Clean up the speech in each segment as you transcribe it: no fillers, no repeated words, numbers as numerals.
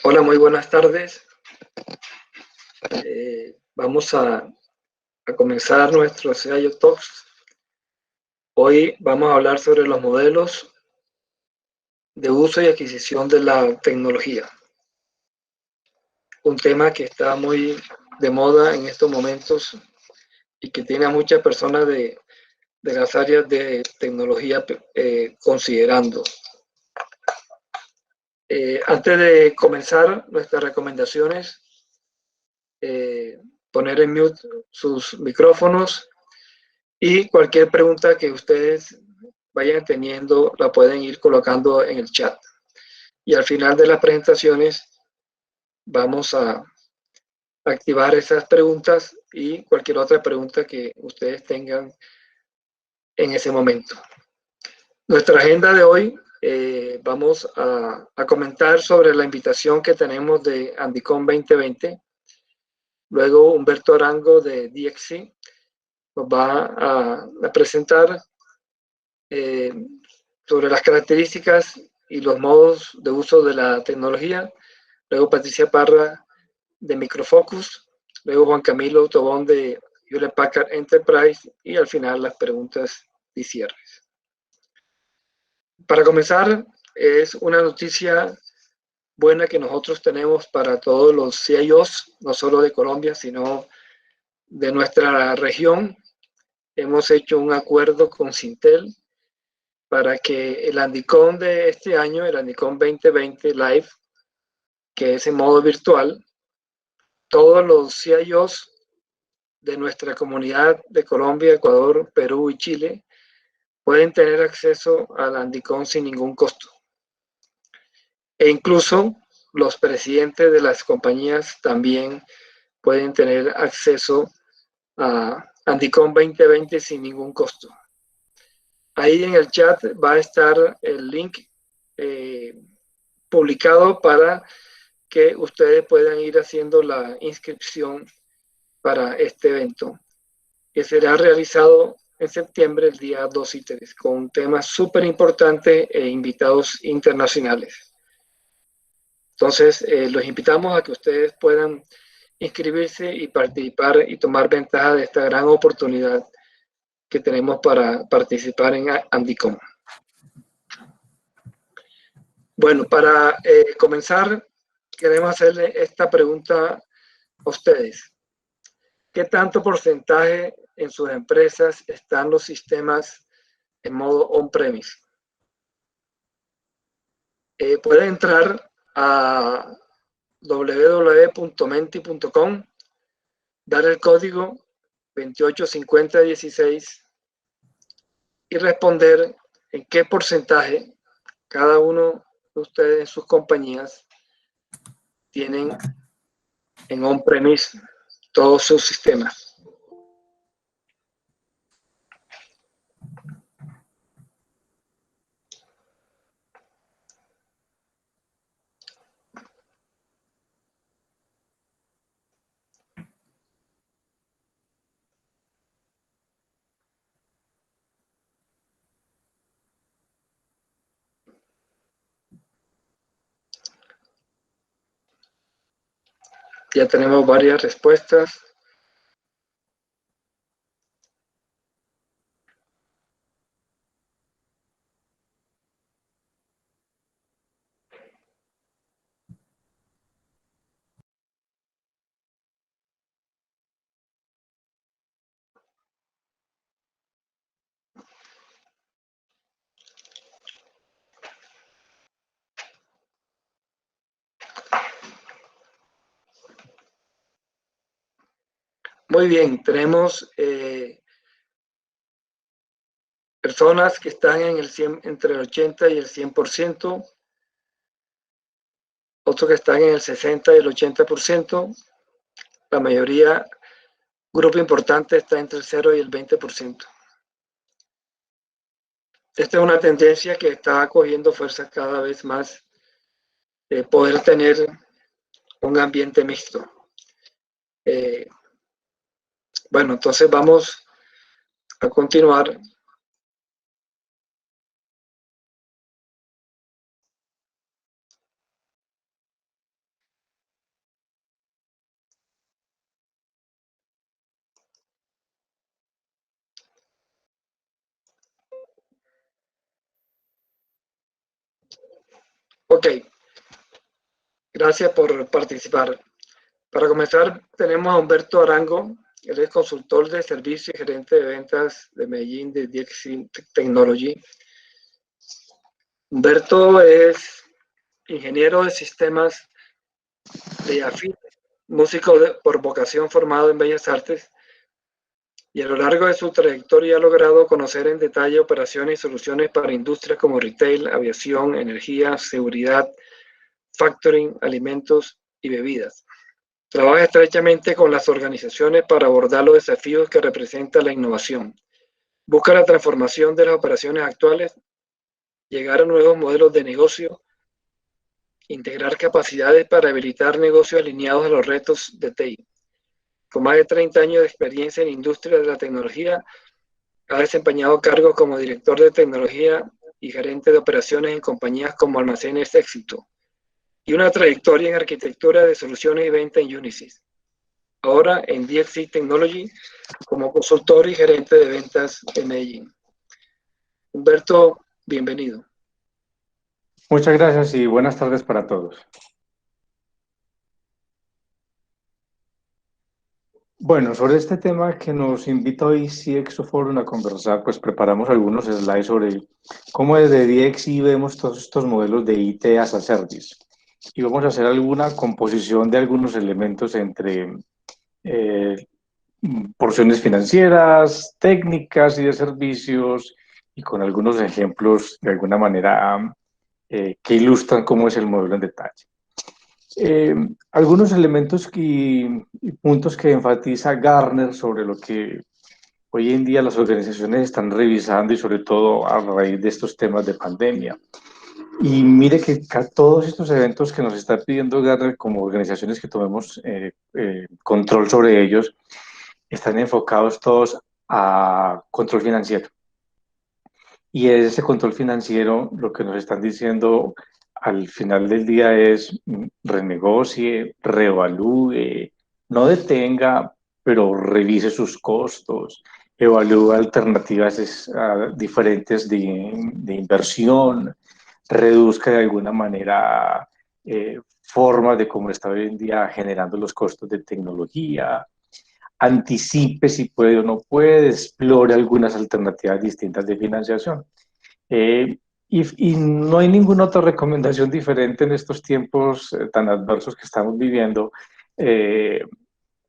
Hola, muy buenas tardes. Vamos a comenzar nuestro CIO Talks. Hoy vamos a hablar sobre los modelos de uso y adquisición de la tecnología. Un tema que está muy de moda en estos momentos y que tiene a muchas personas de las áreas de tecnología considerando. Antes de comenzar nuestras recomendaciones, poner en mute sus micrófonos y cualquier pregunta que ustedes vayan teniendo la pueden ir colocando en el chat. Y al final de las presentaciones vamos a activar esas preguntas y cualquier otra pregunta que ustedes tengan en ese momento. Nuestra agenda de hoy, vamos a comentar sobre la invitación que tenemos de Andicom 2020. Luego Humberto Arango de DXC nos va a presentar sobre las características y los modos de uso de la tecnología. Luego Patricia Parra de Microfocus. Luego Juan Camilo Tobón de Hewlett Packard Enterprise. Y al final las preguntas y cierres. Para comenzar, es una noticia buena que nosotros tenemos para todos los CIOs, no solo de Colombia, sino de nuestra región. Hemos hecho un acuerdo con Syntel para que el Andicom de este año, el Andicom 2020 Live, que es en modo virtual, todos los CIOs de nuestra comunidad de Colombia, Ecuador, Perú y Chile pueden tener acceso al Andicom sin ningún costo. E incluso los presidentes de las compañías también pueden tener acceso a Andicom 2020 sin ningún costo. Ahí en el chat va a estar el link publicado para que ustedes puedan ir haciendo la inscripción para este evento, que será realizado en septiembre, el día 2 y 3, con un tema súper importante e invitados internacionales. Entonces, los invitamos a que ustedes puedan inscribirse y participar y tomar ventaja de esta gran oportunidad que tenemos para participar en Andicom. Bueno, para comenzar, queremos hacerle esta pregunta a ustedes. ¿Qué tanto porcentaje en sus empresas están los sistemas en modo on-premise? Pueden entrar a www.menti.com, dar el código 285016 y responder en qué porcentaje cada uno de ustedes en sus compañías tienen en on-premise todos sus sistemas. Ya tenemos varias respuestas. Muy bien, tenemos personas que están en el 100, entre el 80 y el 100%, otros que están en el 60 y el 80%, la mayoría, grupo importante, está entre el 0 y el 20%. Esta es una tendencia que está cogiendo fuerza cada vez más, de poder tener un ambiente mixto. Bueno, entonces vamos a continuar. Ok, gracias por participar. Para comenzar, tenemos a Humberto Arango. Él es consultor de servicio y gerente de ventas de Medellín de DXC Technology. Humberto es ingeniero de sistemas de AFIT, músico por vocación formado en Bellas Artes, y a lo largo de su trayectoria ha logrado conocer en detalle operaciones y soluciones para industrias como retail, aviación, energía, seguridad, factoring, alimentos y bebidas. Trabaja estrechamente con las organizaciones para abordar los desafíos que representa la innovación. Busca la transformación de las operaciones actuales, llegar a nuevos modelos de negocio, integrar capacidades para habilitar negocios alineados a los retos de TI. Con más de 30 años de experiencia en industria de la tecnología, ha desempeñado cargos como director de tecnología y gerente de operaciones en compañías como Almacenes Éxito, y una trayectoria en arquitectura de soluciones y venta en Unisys. Ahora en DXC Technology como consultor y gerente de ventas en Medellín. Humberto, bienvenido. Muchas gracias y buenas tardes para todos. Bueno, sobre este tema que nos invita hoy CXO Forum a conversar, pues preparamos algunos slides sobre cómo desde DXI vemos todos estos modelos de IT as a Service. Y vamos a hacer alguna composición de algunos elementos entre eh, porciones financieras, técnicas y de servicios, y con algunos ejemplos de alguna manera que ilustran cómo es el modelo en detalle. Algunos elementos y puntos que enfatiza Gartner sobre lo que hoy en día las organizaciones están revisando y sobre todo a raíz de estos temas de pandemia. Y mire que todos estos eventos que nos está pidiendo Gartner como organizaciones que tomemos control sobre ellos, están enfocados todos a control financiero. Y ese control financiero, lo que nos están diciendo al final del día es renegocie, reevalúe, no detenga, pero revise sus costos, evalúe alternativas diferentes de inversión, reduzca de alguna manera formas de cómo está hoy en día generando los costos de tecnología, anticipe si puede o no puede, explore algunas alternativas distintas de financiación. Y no hay ninguna otra recomendación diferente en estos tiempos tan adversos que estamos viviendo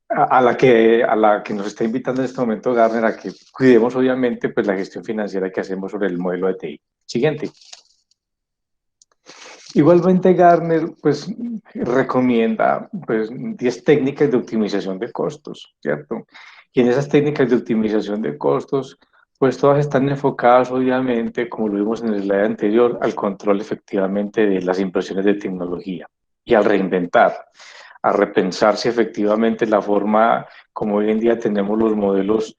a la que nos está invitando en este momento Gartner a que cuidemos obviamente pues, la gestión financiera que hacemos sobre el modelo de TI. Siguiente. Igualmente Gartner pues recomienda pues 10 técnicas de optimización de costos, ¿cierto? Y en esas técnicas de optimización de costos pues todas están enfocadas obviamente, como lo vimos en el slide anterior, al control efectivamente de las inversiones de tecnología y al reinventar, a repensar si efectivamente la forma como hoy en día tenemos los modelos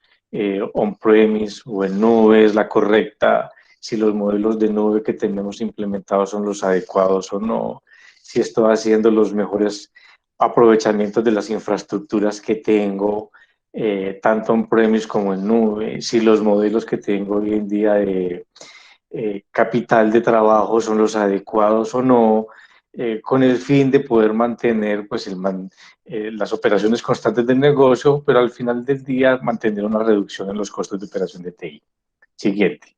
on-premise o en nube es la correcta, si los modelos de nube que tenemos implementados son los adecuados o no, si estoy haciendo los mejores aprovechamientos de las infraestructuras que tengo, tanto on-premise como en nube, si los modelos que tengo hoy en día de capital de trabajo son los adecuados o no, con el fin de poder mantener pues, las operaciones constantes del negocio, pero al final del día mantener una reducción en los costos de operación de TI. Siguiente.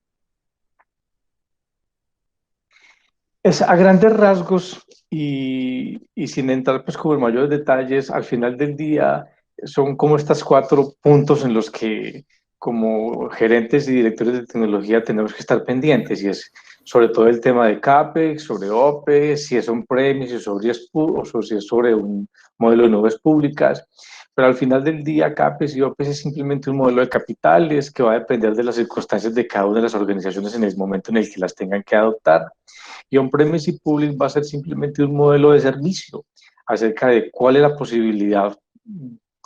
Es a grandes rasgos y sin entrar pues como en mayores detalles, al final del día son como estos 4 puntos en los que como gerentes y directores de tecnología tenemos que estar pendientes y es sobre todo el tema de CAPEX, sobre OPEX, si es on-premise, si es sobre un modelo de nubes públicas, pero al final del día CAPEX y OPEX es simplemente un modelo de capitales que va a depender de las circunstancias de cada una de las organizaciones en el momento en el que las tengan que adoptar. Y on-premise y public va a ser simplemente un modelo de servicio acerca de cuál es la posibilidad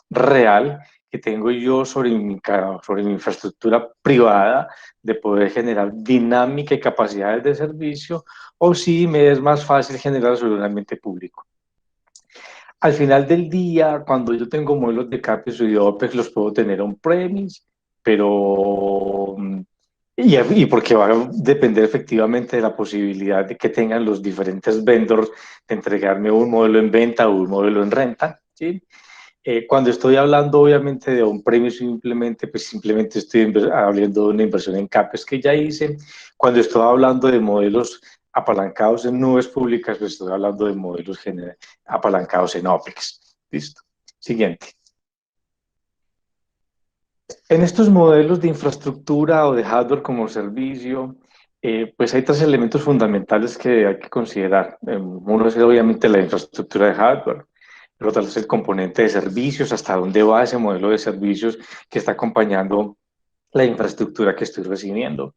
real que tengo yo sobre mi infraestructura privada de poder generar dinámica y capacidades de servicio, o si me es más fácil generar sobre un ambiente público. Al final del día, cuando yo tengo modelos de CAPEX y de OPEX, los puedo tener on-premise, pero Y porque va a depender efectivamente de la posibilidad de que tengan los diferentes vendors de entregarme un modelo en venta o un modelo en renta, ¿sí? Cuando estoy hablando obviamente de un premio simplemente, pues simplemente estoy hablando de una inversión en CAPEX que ya hice. Cuando estoy hablando de modelos apalancados en nubes públicas, pues estoy hablando de modelos apalancados en OPEX. Listo. Siguiente. En estos modelos de infraestructura o de hardware como servicio, pues hay tres elementos fundamentales que hay que considerar. Uno es obviamente la infraestructura de hardware, el otro es el componente de servicios, hasta dónde va ese modelo de servicios que está acompañando la infraestructura que estoy recibiendo.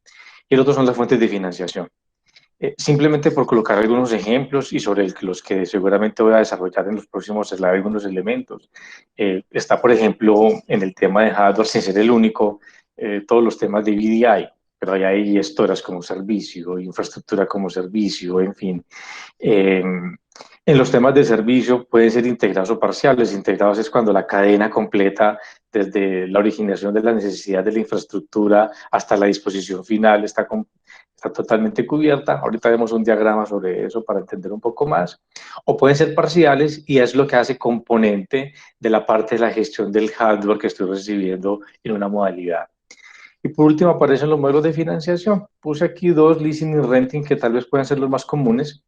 Y el otro son las fuentes de financiación. Simplemente por colocar algunos ejemplos y sobre los que seguramente voy a desarrollar en los próximos slides algunos elementos. Está, por ejemplo, en el tema de hardware, sin ser el único, todos los temas de VDI, pero hay estoras como servicio, infraestructura como servicio, en fin. En los temas de servicio pueden ser integrados o parciales. Integrados es cuando la cadena completa, desde la originación de la necesidad de la infraestructura hasta la disposición final, está totalmente cubierta. Ahorita vemos un diagrama sobre eso para entender un poco más. O pueden ser parciales y es lo que hace componente de la parte de la gestión del hardware que estoy recibiendo en una modalidad. Y por último aparecen los modelos de financiación. Puse aquí dos, leasing y renting, que tal vez puedan ser los más comunes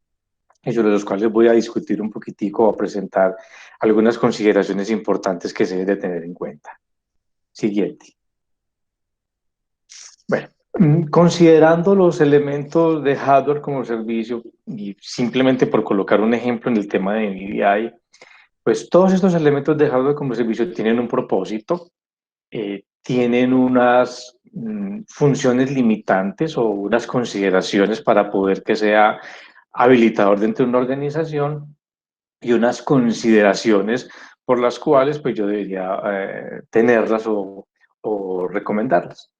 y sobre los cuales voy a discutir un poquitico o a presentar algunas consideraciones importantes que se deben de tener en cuenta. Siguiente. Bueno, considerando los elementos de hardware como servicio, y simplemente por colocar un ejemplo en el tema de NVIDIA, pues todos estos elementos de hardware como servicio tienen un propósito, tienen unas funciones limitantes o unas consideraciones para poder que sea habilitador dentro de una organización y unas consideraciones por las cuales pues yo debería tenerlas o recomendarlas.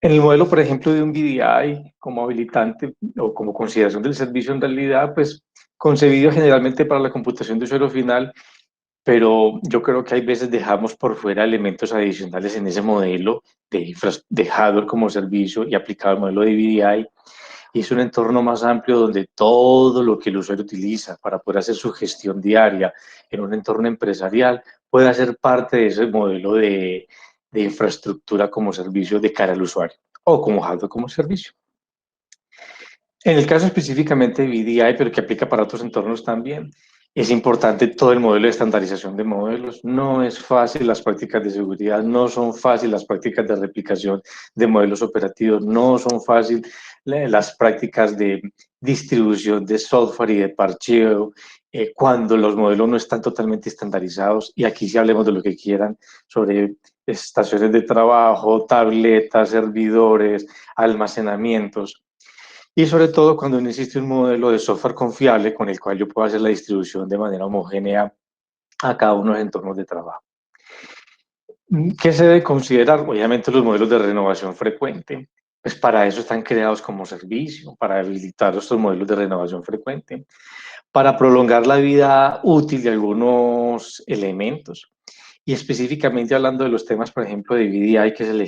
En el modelo, por ejemplo, de un VDI como habilitante o como consideración del servicio en realidad, pues concebido generalmente para la computación de usuario final, pero yo creo que hay veces dejamos por fuera elementos adicionales en ese modelo de hardware como servicio y aplicado al modelo de VDI. Y es un entorno más amplio donde todo lo que el usuario utiliza para poder hacer su gestión diaria en un entorno empresarial puede hacer parte de ese modelo de infraestructura como servicio de cara al usuario o como hardware como servicio. En el caso específicamente de VDI, pero que aplica para otros entornos también, es importante todo el modelo de estandarización de modelos. No es fácil las prácticas de seguridad, no son fáciles las prácticas de replicación de modelos operativos, no son fáciles las prácticas de distribución de software y de parcheo cuando los modelos no están totalmente estandarizados. Y aquí sí hablemos de lo que quieran sobre estaciones de trabajo, tabletas, servidores, almacenamientos. Y sobre todo cuando no existe un modelo de software confiable con el cual yo pueda hacer la distribución de manera homogénea a cada uno de los entornos de trabajo. ¿Qué se debe considerar? Obviamente los modelos de renovación frecuente. Pues para eso están creados como servicio, para habilitar estos modelos de renovación frecuente, para prolongar la vida útil de algunos elementos. Y específicamente hablando de los temas, por ejemplo, de VDI, que es el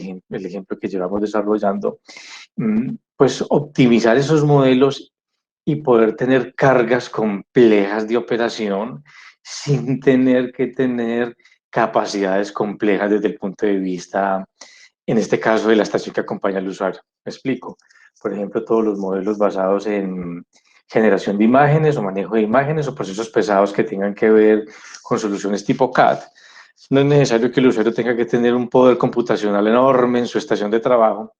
ejemplo que llevamos desarrollando, pues optimizar esos modelos y poder tener cargas complejas de operación sin tener que tener capacidades complejas desde el punto de vista, en este caso, de la estación que acompaña al usuario. Me explico. Por ejemplo, todos los modelos basados en generación de imágenes o manejo de imágenes o procesos pesados que tengan que ver con soluciones tipo CAD. No es necesario que el usuario tenga que tener un poder computacional enorme en su estación de trabajo,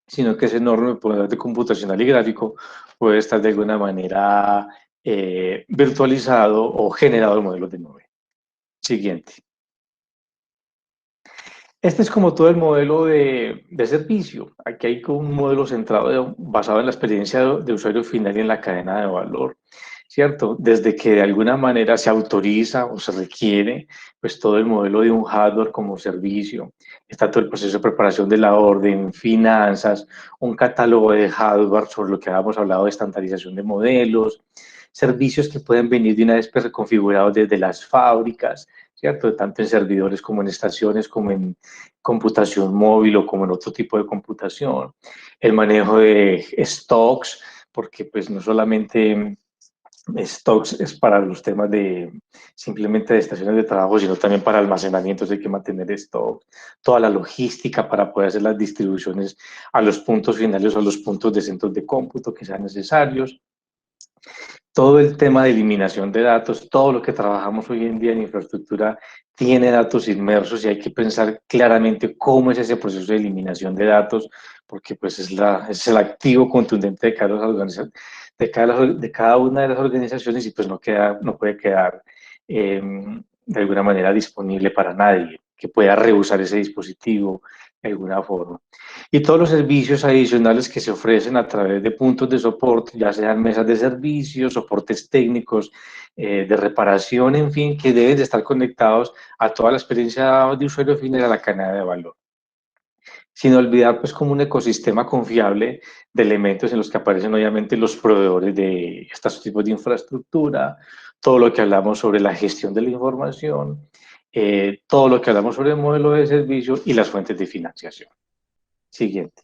sino que ese enorme poder de computacional y gráfico puede estar de alguna manera virtualizado o generado en modelos de nube. Siguiente. Este es como todo el modelo de servicio. Aquí hay un modelo centrado, basado en la experiencia de usuario final y en la cadena de valor, ¿cierto? Desde que de alguna manera se autoriza o se requiere, pues todo el modelo de un hardware como servicio. Está todo el proceso de preparación de la orden, finanzas, un catálogo de hardware sobre lo que habíamos hablado de estandarización de modelos, servicios que pueden venir de una vez preconfigurados desde las fábricas, ¿cierto? Tanto en servidores como en estaciones, como en computación móvil o como en otro tipo de computación. El manejo de stocks, porque pues no solamente stocks es para los temas de simplemente de estaciones de trabajo, sino también para almacenamientos hay que mantener stock, toda la logística para poder hacer las distribuciones a los puntos finales o a los puntos de centros de cómputo que sean necesarios. Todo el tema de eliminación de datos, todo lo que trabajamos hoy en día en infraestructura tiene datos inmersos y hay que pensar claramente cómo es ese proceso de eliminación de datos, porque pues es el activo contundente de cada, de cada una de las organizaciones y pues no puede quedar de alguna manera disponible para nadie que pueda rehusar ese dispositivo de alguna forma. Y todos los servicios adicionales que se ofrecen a través de puntos de soporte, ya sean mesas de servicios, soportes técnicos, de reparación, en fin, que deben de estar conectados a toda la experiencia de usuario final, a la cadena de valor. Sin olvidar, pues, como un ecosistema confiable de elementos en los que aparecen, obviamente, los proveedores de estos tipos de infraestructura, todo lo que hablamos sobre la gestión de la información, todo lo que hablamos sobre el modelo de servicio y las fuentes de financiación. Siguiente.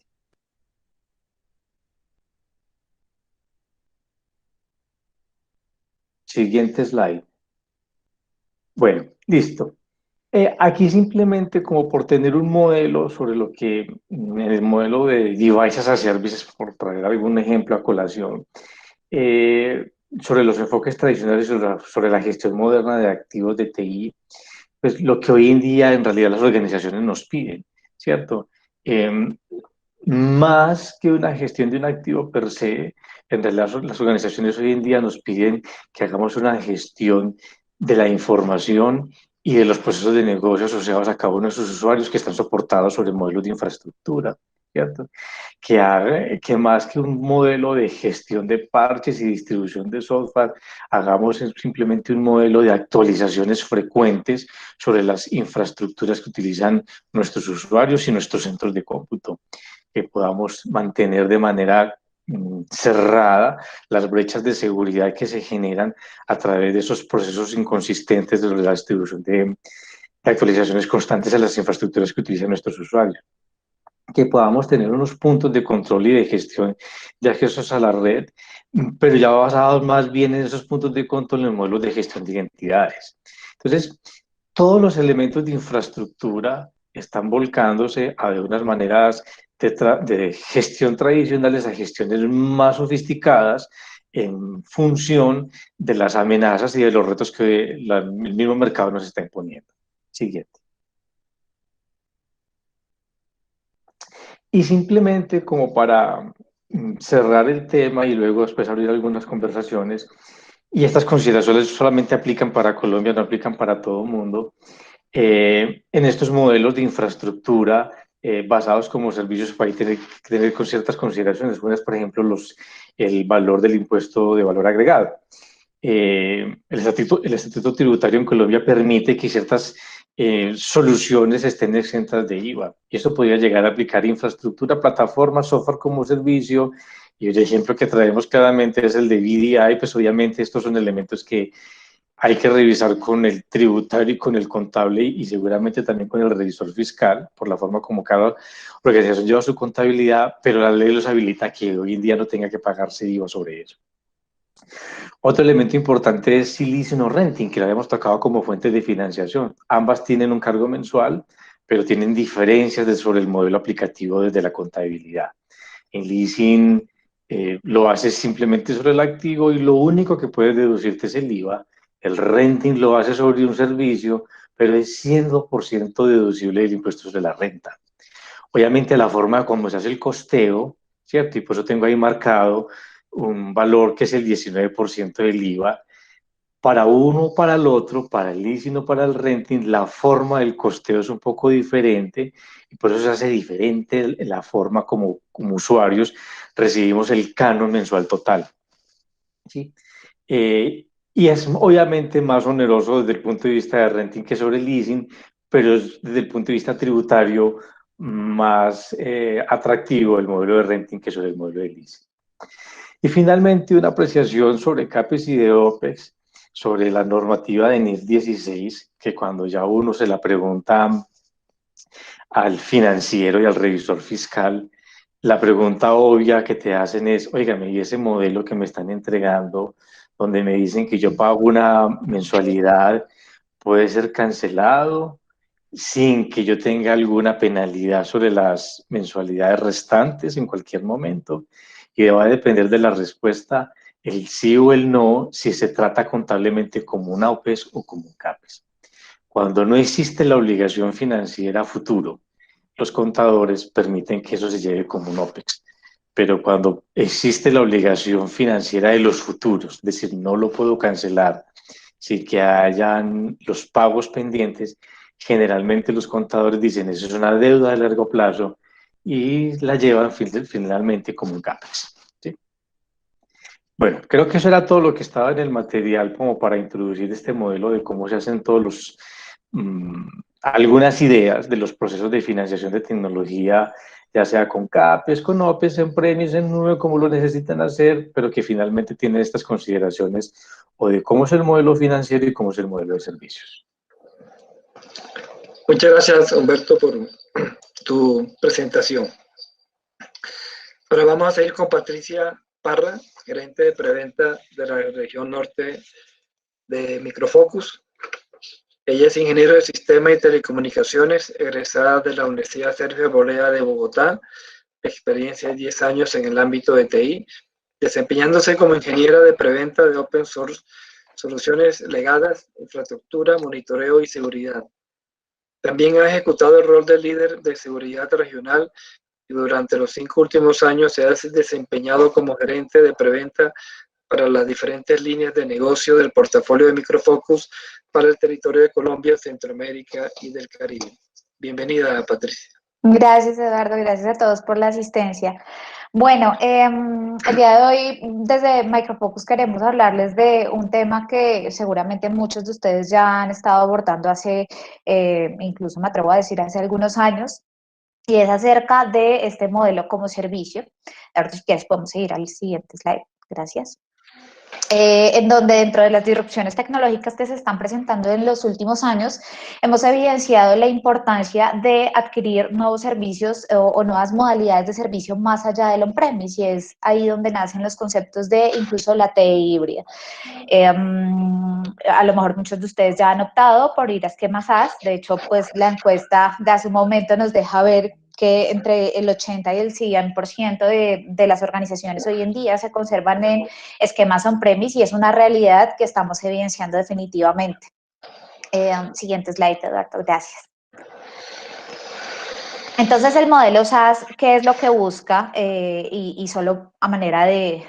Siguiente slide. Bueno, listo. Aquí simplemente como por tener un modelo sobre lo que, en el modelo de Devices as Services, por traer algún ejemplo a colación, sobre los enfoques tradicionales sobre la gestión moderna de activos de TI, pues lo que hoy en día en realidad las organizaciones nos piden, ¿cierto? Eh, Más que una gestión de un activo per se, en realidad las organizaciones hoy en día nos piden que hagamos una gestión de la información y de los procesos de negocio asociados a cada uno de sus usuarios que están soportados sobre modelos de infraestructura, ¿cierto? Que más que un modelo de gestión de parches y distribución de software, hagamos simplemente un modelo de actualizaciones frecuentes sobre las infraestructuras que utilizan nuestros usuarios y nuestros centros de cómputo, que podamos mantener de manera cerrada las brechas de seguridad que se generan a través de esos procesos inconsistentes de la distribución de actualizaciones constantes a las infraestructuras que utilizan nuestros usuarios, que podamos tener unos puntos de control y de gestión de accesos a la red, pero ya basados más bien en esos puntos de control en los modelos de gestión de identidades. Entonces, todos los elementos de infraestructura están volcándose a de unas maneras de gestión tradicionales a gestiones más sofisticadas en función de las amenazas y de los retos que el mismo mercado nos está imponiendo. Siguiente. Y simplemente como para cerrar el tema y luego después abrir algunas conversaciones, y estas consideraciones solamente aplican para Colombia, no aplican para todo el mundo, en estos modelos de infraestructura basados como servicios para tener con ciertas consideraciones, unas por ejemplo el valor del impuesto de valor agregado. El estatuto tributario en Colombia permite que ciertas soluciones estén exentas de IVA. Y eso podría llegar a aplicar infraestructura, plataforma, software como servicio. Y el ejemplo que traemos claramente es el de VDI, pues obviamente estos son elementos que hay que revisar con el tributario y con el contable y seguramente también con el revisor fiscal, por la forma como cada organización lleva su contabilidad, pero la ley los habilita a que hoy en día no tenga que pagarse IVA sobre eso. Otro elemento importante es si leasing o renting, que lo habíamos tocado como fuente de financiación. Ambas tienen un cargo mensual, pero tienen diferencias sobre el modelo aplicativo desde la contabilidad. En leasing lo haces simplemente sobre el activo y lo único que puedes deducirte es el IVA. El renting lo hace sobre un servicio, pero es 100% deducible del impuesto sobre la renta. Obviamente la forma como se hace el costeo, ¿cierto? Y por eso tengo ahí marcado un valor que es el 19% del IVA. Para uno o para el otro, para el leasing o para el renting, la forma del costeo es un poco diferente y por eso se hace diferente la forma como usuarios recibimos el canon mensual total, ¿sí? Y es obviamente más oneroso desde el punto de vista de renting que sobre el leasing, pero es desde el punto de vista tributario más atractivo el modelo de renting que sobre el modelo de leasing. Y finalmente una apreciación sobre CAPEX y de OPEX. sobre la normativa de NIF 16, que cuando ya uno se la pregunta al financiero y al revisor fiscal, la pregunta obvia que te hacen es, óigame, ¿y ese modelo que me están entregando, donde me dicen que yo pago una mensualidad, puede ser cancelado sin que yo tenga alguna penalidad sobre las mensualidades restantes en cualquier momento? Y va a depender de la respuesta, el sí o el no, si se trata contablemente como un OPEX o como un CAPEX. Cuando no existe la obligación financiera a futuro, los contadores permiten que eso se lleve como un OPEX. Pero cuando existe la obligación financiera de los futuros, es decir, no lo puedo cancelar sin que hayan los pagos pendientes, generalmente los contadores dicen eso es una deuda de largo plazo y la llevan finalmente como un CAPEX. ¿Sí? Bueno, creo que eso era todo lo que estaba en el material como para introducir este modelo de cómo se hacen todos los, algunas ideas de los procesos de financiación de tecnología, ya sea con CAPES, con OPES, en premios, en nube, como lo necesitan hacer, pero que finalmente tienen estas consideraciones o de cómo es el modelo financiero y cómo es el modelo de servicios. Muchas gracias, Humberto, por tu presentación. Ahora vamos a seguir con Patricia Parra, gerente de preventa de la región norte de Microfocus. Ella es ingeniero de Sistema y Telecomunicaciones, egresada de la Universidad Sergio Bolea de Bogotá, experiencia de 10 años en el ámbito de TI, desempeñándose como ingeniera de preventa de Open Source, soluciones legadas, infraestructura, monitoreo y seguridad. También ha ejecutado el rol de líder de seguridad regional y durante los 5 últimos años se ha desempeñado como gerente de preventa para las diferentes líneas de negocio del portafolio de Microfocus para el territorio de Colombia, Centroamérica y del Caribe. Bienvenida, Patricia. Gracias, Eduardo. Gracias a todos por la asistencia. Bueno, el día de hoy desde Microfocus queremos hablarles de un tema que seguramente muchos de ustedes ya han estado abordando hace, incluso me atrevo a decir, hace algunos años, y es acerca de este modelo como servicio. Ahora, si quieres, podemos seguir al siguiente slide. Gracias. En donde dentro de las disrupciones tecnológicas que se están presentando en los últimos años, hemos evidenciado la importancia de adquirir nuevos servicios o nuevas modalidades de servicio más allá del on-premise, y es ahí donde nacen los conceptos de incluso la TI híbrida. A lo mejor muchos de ustedes ya han optado por ir a esquemas SaaS. De hecho, pues la encuesta de hace un momento nos deja ver que entre el 80 y el 100% de las organizaciones hoy en día se conservan en esquemas on-premise, y es una realidad que estamos evidenciando definitivamente. Siguiente slide, Eduardo, gracias. Entonces, el modelo SaaS, ¿qué es lo que busca? Y solo a manera de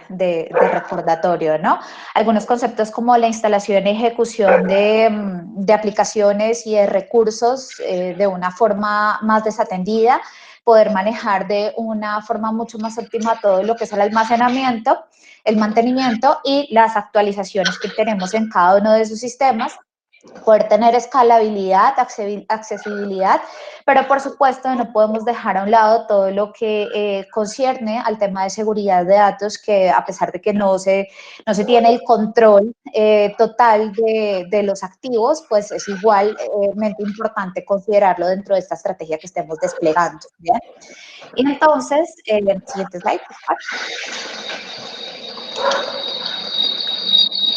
recordatorio, ¿no? Algunos conceptos como la instalación y ejecución de aplicaciones y de recursos de una forma más desatendida, poder manejar de una forma mucho más óptima todo lo que es el almacenamiento, el mantenimiento y las actualizaciones que tenemos en cada uno de sus sistemas, poder tener escalabilidad, accesibilidad, pero por supuesto no podemos dejar a un lado todo lo que concierne al tema de seguridad de datos, que a pesar de que no se tiene el control total de los activos, pues es igualmente importante considerarlo dentro de esta estrategia que estemos desplegando. ¿Bien? Y entonces, el siguiente slide, por favor.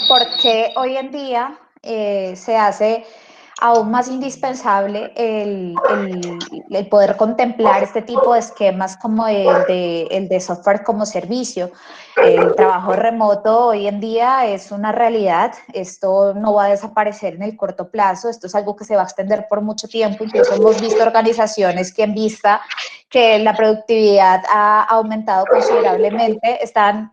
Porque hoy en día se hace aún más indispensable el poder contemplar este tipo de esquemas como el de software como servicio. El trabajo remoto hoy en día es una realidad. Esto no va a desaparecer en el corto plazo. Esto es algo que se va a extender por mucho tiempo. Incluso hemos visto organizaciones que, en vista que la productividad ha aumentado considerablemente, están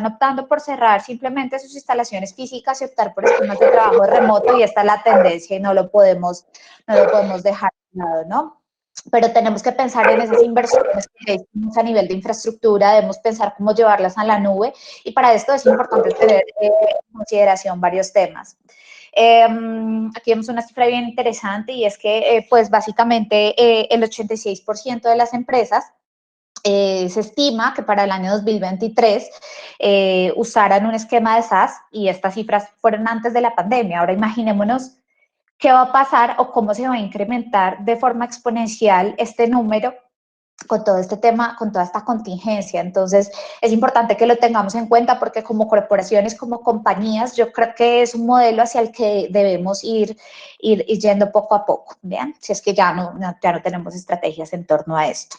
optando por cerrar simplemente sus instalaciones físicas y optar por esquemas de trabajo remoto, y esta es la tendencia y no lo podemos dejar de lado, ¿no? Pero tenemos que pensar en esas inversiones que hicimos a nivel de infraestructura, debemos pensar cómo llevarlas a la nube, y para esto es importante tener en consideración varios temas. Aquí vemos una cifra bien interesante, y es que pues básicamente el 86% de las empresas se estima que para el año 2023 usaran un esquema de SaaS, y estas cifras fueron antes de la pandemia. Ahora imaginémonos qué va a pasar o cómo se va a incrementar de forma exponencial este número con todo este tema, con toda esta contingencia. Entonces, es importante que lo tengamos en cuenta, porque como corporaciones, como compañías, yo creo que es un modelo hacia el que debemos ir yendo poco a poco, ¿bien? Si es que ya no tenemos estrategias en torno a esto.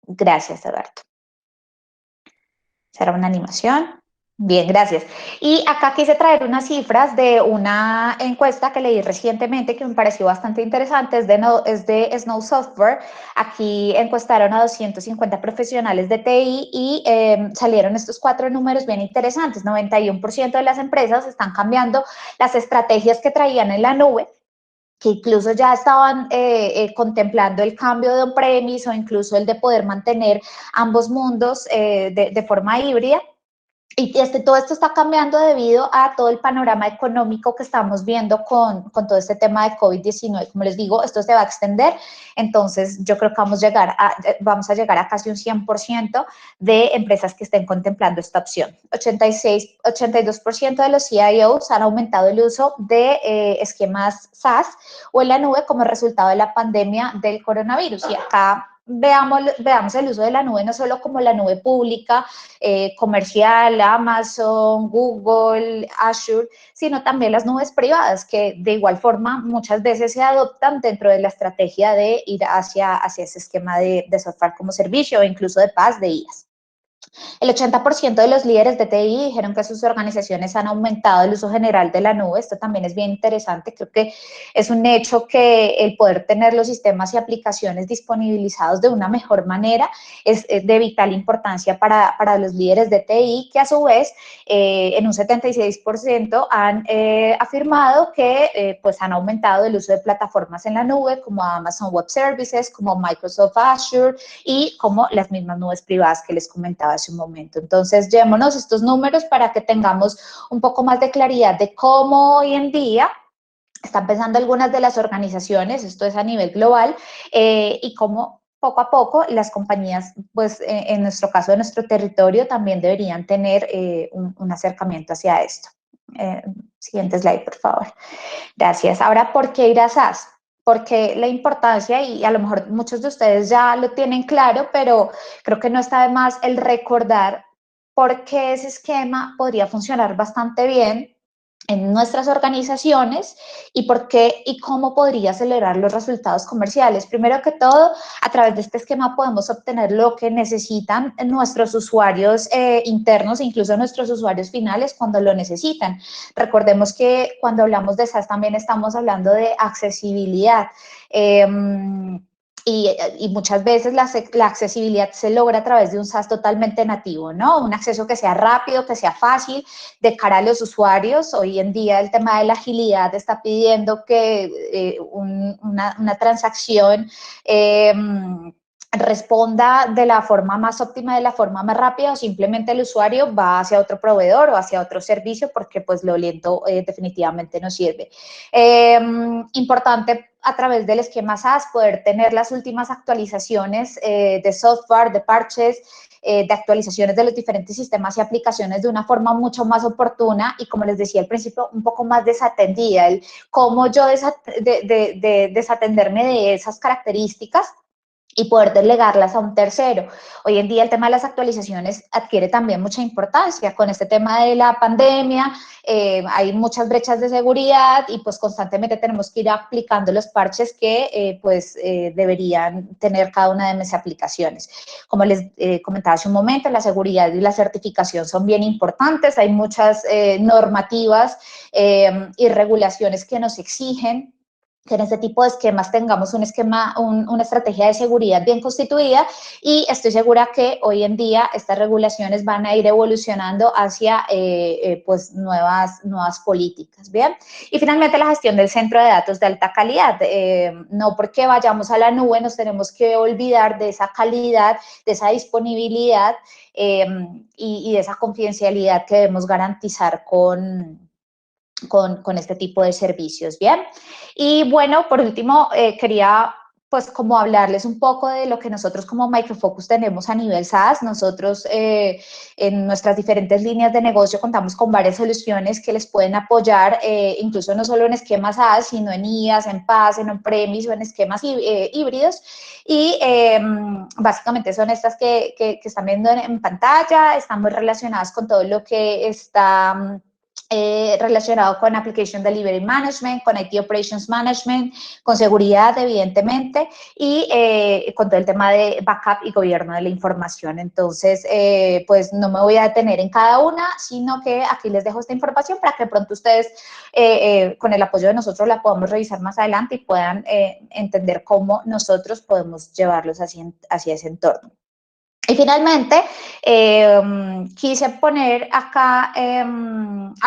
Gracias, Eduardo. ¿Será una animación? Bien, gracias. Y acá quise traer unas cifras de una encuesta que leí recientemente que me pareció bastante interesante, es de Snow Software. Aquí encuestaron a 250 profesionales de TI y salieron estos 4 números bien interesantes. 91% de las empresas están cambiando las estrategias que traían en la nube, que incluso ya estaban contemplando el cambio de on-premise o incluso el de poder mantener ambos mundos de forma híbrida. Y todo esto está cambiando debido a todo el panorama económico que estamos viendo con todo este tema de COVID-19. Como les digo, esto se va a extender, entonces yo creo que vamos a llegar a casi un 100% de empresas que estén contemplando esta opción. 82% de los CIOs han aumentado el uso de esquemas SaaS o en la nube como resultado de la pandemia del coronavirus. Y acá veamos el uso de la nube no solo como la nube pública, comercial, Amazon, Google, Azure, sino también las nubes privadas, que de igual forma muchas veces se adoptan dentro de la estrategia de ir hacia ese esquema de software como servicio o incluso de PaaS, de IaaS. El 80% de los líderes de TI dijeron que sus organizaciones han aumentado el uso general de la nube. Esto también es bien interesante. Creo que es un hecho que el poder tener los sistemas y aplicaciones disponibilizados de una mejor manera es de vital importancia para los líderes de TI, que a su vez en un 76% han afirmado que pues han aumentado el uso de plataformas en la nube como Amazon Web Services, como Microsoft Azure y como las mismas nubes privadas que les comentaba hace un momento. Entonces, llevémonos estos números para que tengamos un poco más de claridad de cómo hoy en día están pensando algunas de las organizaciones, esto es a nivel global, y cómo poco a poco las compañías, pues en nuestro caso, de nuestro territorio, también deberían tener un acercamiento hacia esto. Siguiente slide, por favor. Gracias. Ahora, ¿por qué ir a SaaS? Porque la importancia, y a lo mejor muchos de ustedes ya lo tienen claro, pero creo que no está de más el recordar por qué ese esquema podría funcionar bastante bien en nuestras organizaciones y por qué y cómo podría acelerar los resultados comerciales. Primero que todo, a través de este esquema podemos obtener lo que necesitan nuestros usuarios internos, incluso nuestros usuarios finales cuando lo necesitan. Recordemos que cuando hablamos de SaaS también estamos hablando de accesibilidad. Y muchas veces la accesibilidad se logra a través de un SaaS totalmente nativo, ¿no? Un acceso que sea rápido, que sea fácil de cara a los usuarios. Hoy en día el tema de la agilidad está pidiendo que una transacción responda de la forma más óptima, de la forma más rápida, o simplemente el usuario va hacia otro proveedor o hacia otro servicio porque pues lo lento definitivamente no sirve. Importante a través del esquema SaaS poder tener las últimas actualizaciones de software, de parches, de actualizaciones de los diferentes sistemas y aplicaciones de una forma mucho más oportuna y, como les decía al principio, un poco más desatendida. El cómo yo desatenderme de esas características y poder delegarlas a un tercero. Hoy en día el tema de las actualizaciones adquiere también mucha importancia. Con este tema de la pandemia hay muchas brechas de seguridad y pues constantemente tenemos que ir aplicando los parches que deberían tener cada una de mis aplicaciones. Como les comentaba hace un momento, la seguridad y la certificación son bien importantes. Hay muchas normativas y regulaciones que nos exigen que en este tipo de esquemas tengamos una estrategia de seguridad bien constituida, y estoy segura que hoy en día estas regulaciones van a ir evolucionando hacia pues nuevas políticas, ¿bien? Y finalmente la gestión del centro de datos de alta calidad. No porque vayamos a la nube nos tenemos que olvidar de esa calidad, de esa disponibilidad y de esa confidencialidad que debemos garantizar con este tipo de servicios, ¿bien? Y bueno, por último, quería pues como hablarles un poco de lo que nosotros como Micro Focus tenemos a nivel SaaS. Nosotros en nuestras diferentes líneas de negocio contamos con varias soluciones que les pueden apoyar, incluso no solo en esquemas SaaS, sino en IaaS, en PaaS, en on-premise o en esquemas híbridos. Y básicamente son estas que están viendo en pantalla, están muy relacionadas con todo lo que está relacionado con Application Delivery Management, con IT Operations Management, con seguridad, evidentemente, y con todo el tema de backup y gobierno de la información. Entonces, pues no me voy a detener en cada una, sino que aquí les dejo esta información para que pronto ustedes, con el apoyo de nosotros, la podamos revisar más adelante y puedan entender cómo nosotros podemos llevarlos hacia ese entorno. Y finalmente, quise poner acá,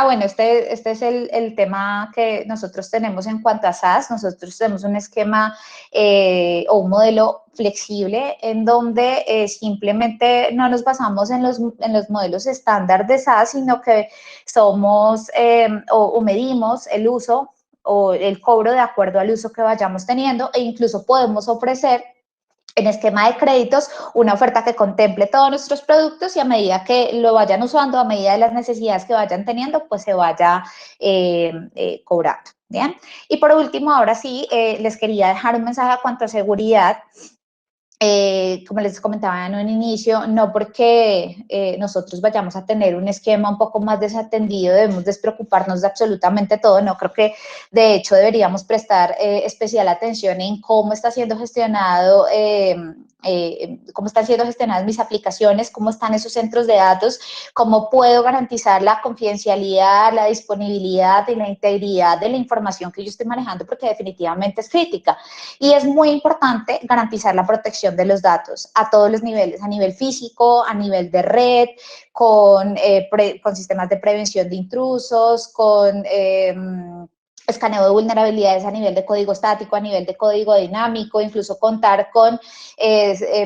bueno, este es el tema que nosotros tenemos en cuanto a SaaS. Nosotros tenemos un esquema o un modelo flexible en donde simplemente no nos basamos en los modelos estándar de SaaS, sino que somos o medimos el uso o el cobro de acuerdo al uso que vayamos teniendo, e incluso podemos ofrecer en esquema de créditos una oferta que contemple todos nuestros productos, y a medida que lo vayan usando, a medida de las necesidades que vayan teniendo, pues se vaya cobrando. ¿Bien? Y por último, ahora sí, les quería dejar un mensaje a cuanto a seguridad. Como les comentaba en un inicio, no porque nosotros vayamos a tener un esquema un poco más desatendido debemos despreocuparnos de absolutamente todo. No, creo que de hecho deberíamos prestar especial atención en cómo está siendo gestionado, cómo están siendo gestionadas mis aplicaciones, cómo están esos centros de datos, cómo puedo garantizar la confidencialidad, la disponibilidad y la integridad de la información que yo estoy manejando, porque definitivamente es crítica. Y es muy importante garantizar la protección de los datos a todos los niveles, a nivel físico, a nivel de red, con sistemas de prevención de intrusos, con escaneo de vulnerabilidades a nivel de código estático, a nivel de código dinámico, incluso contar con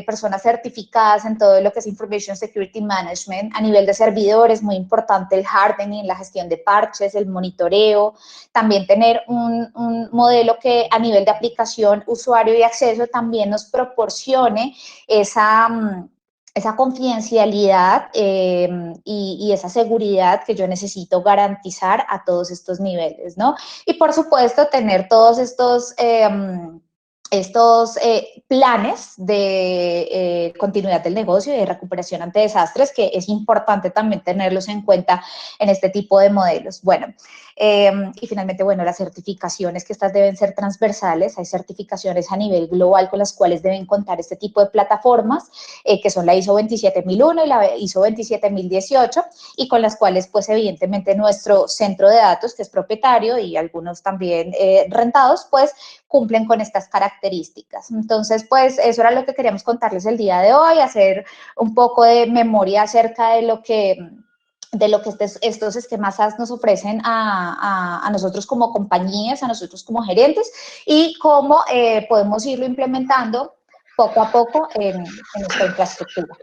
personas certificadas en todo lo que es Information Security Management. A nivel de servidores, muy importante el hardening, la gestión de parches, el monitoreo. También tener un modelo que a nivel de aplicación, usuario y acceso también nos proporcione esa confidencialidad y esa seguridad que yo necesito garantizar a todos estos niveles, ¿no? Y por supuesto, tener todos estos planes de continuidad del negocio y de recuperación ante desastres, que es importante también tenerlos en cuenta en este tipo de modelos. Bueno, y finalmente, bueno, las certificaciones, que estas deben ser transversales. Hay certificaciones a nivel global con las cuales deben contar este tipo de plataformas, que son la ISO 27001 y la ISO 27018, y con las cuales, pues, evidentemente, nuestro centro de datos, que es propietario y algunos también rentados, pues, cumplen con estas características. Entonces, pues, eso era lo que queríamos contarles el día de hoy, hacer un poco de memoria acerca de lo que estos esquemas SaaS nos ofrecen a nosotros como compañías, a nosotros como gerentes, y cómo podemos irlo implementando poco a poco en nuestra infraestructura.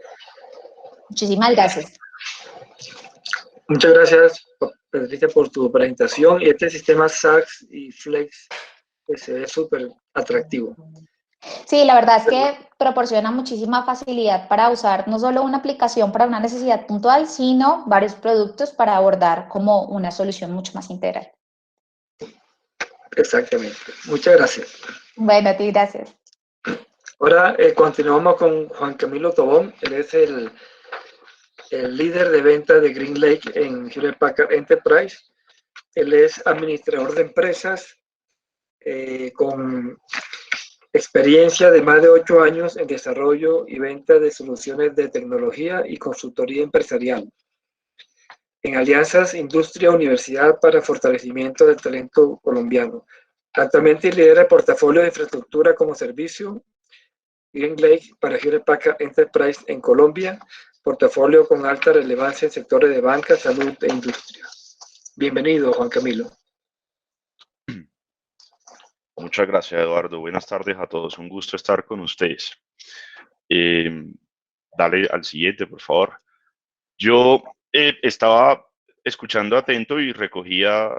Muchísimas gracias. Muchas gracias, Patricia, por tu presentación. Y este sistema SaaS y Flex pues, se ve súper atractivo. Sí, la verdad es que proporciona muchísima facilidad para usar no solo una aplicación para una necesidad puntual, sino varios productos para abordar como una solución mucho más integral. Exactamente. Muchas gracias. Bueno, a ti, gracias. Ahora continuamos con Juan Camilo Tobón. Él es el líder de venta de GreenLake en Hewlett Packard Enterprise. Él es administrador de empresas con experiencia de más de 8 años en desarrollo y venta de soluciones de tecnología y consultoría empresarial, en alianzas industria-universidad para fortalecimiento del talento colombiano. Actualmente lidera el portafolio de infraestructura como servicio GreenLake para Hewlett Packard Enterprise en Colombia, portafolio con alta relevancia en sectores de banca, salud e industria. Bienvenido, Juan Camilo. Muchas gracias, Eduardo. Buenas tardes a todos. Un gusto estar con ustedes. Dale al siguiente, por favor. Yo estaba escuchando atento y recogía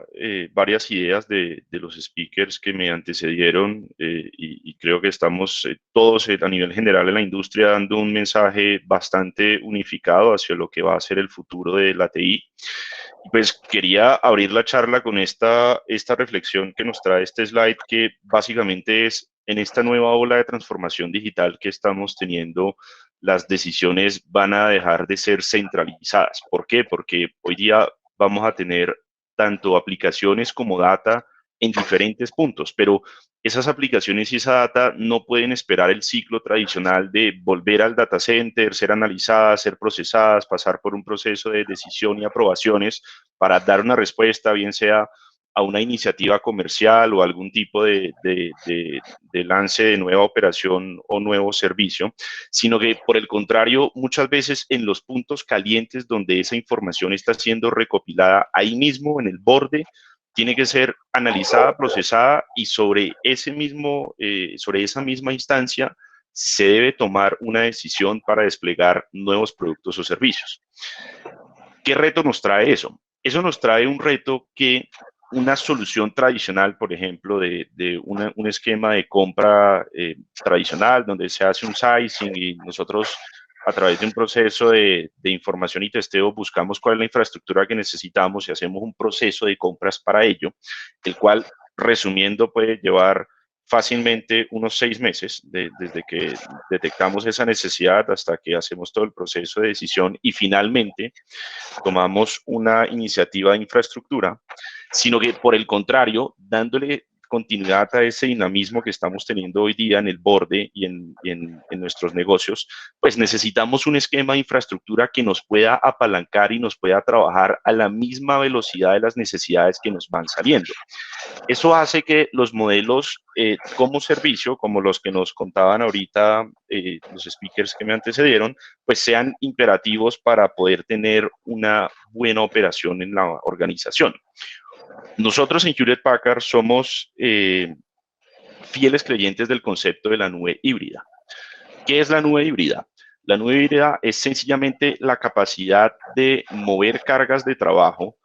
varias ideas de los speakers que me antecedieron y creo que estamos todos a nivel general en la industria dando un mensaje bastante unificado hacia lo que va a ser el futuro de la TI. Pues quería abrir la charla con esta reflexión que nos trae este slide, que básicamente es en esta nueva ola de transformación digital que estamos teniendo, las decisiones van a dejar de ser centralizadas. ¿Por qué? Porque hoy día vamos a tener tanto aplicaciones como data en diferentes puntos, pero esas aplicaciones y esa data no pueden esperar el ciclo tradicional de volver al data center, ser analizadas, ser procesadas, pasar por un proceso de decisión y aprobaciones para dar una respuesta, bien sea a una iniciativa comercial o algún tipo de lance de nueva operación o nuevo servicio, sino que por el contrario, muchas veces en los puntos calientes donde esa información está siendo recopilada ahí mismo en el borde, tiene que ser analizada, procesada y sobre esa misma instancia se debe tomar una decisión para desplegar nuevos productos o servicios. ¿Qué reto nos trae eso? Eso nos trae un reto que una solución tradicional, por ejemplo, de un esquema de compra tradicional, donde se hace un sizing y nosotros a través de un proceso de información y testeo buscamos cuál es la infraestructura que necesitamos y hacemos un proceso de compras para ello, el cual, resumiendo, puede llevar fácilmente unos 6 meses desde que detectamos esa necesidad hasta que hacemos todo el proceso de decisión y finalmente tomamos una iniciativa de infraestructura, sino que por el contrario, dándole continuidad a ese dinamismo que estamos teniendo hoy día en el borde y en nuestros negocios, pues necesitamos un esquema de infraestructura que nos pueda apalancar y nos pueda trabajar a la misma velocidad de las necesidades que nos van saliendo. Eso hace que los modelos como servicio, como los que nos contaban ahorita los speakers que me antecedieron, pues sean imperativos para poder tener una buena operación en la organización. Nosotros en Hewlett Packard somos fieles creyentes del concepto de la nube híbrida. ¿Qué es la nube híbrida? La nube híbrida es sencillamente la capacidad de mover cargas de trabajo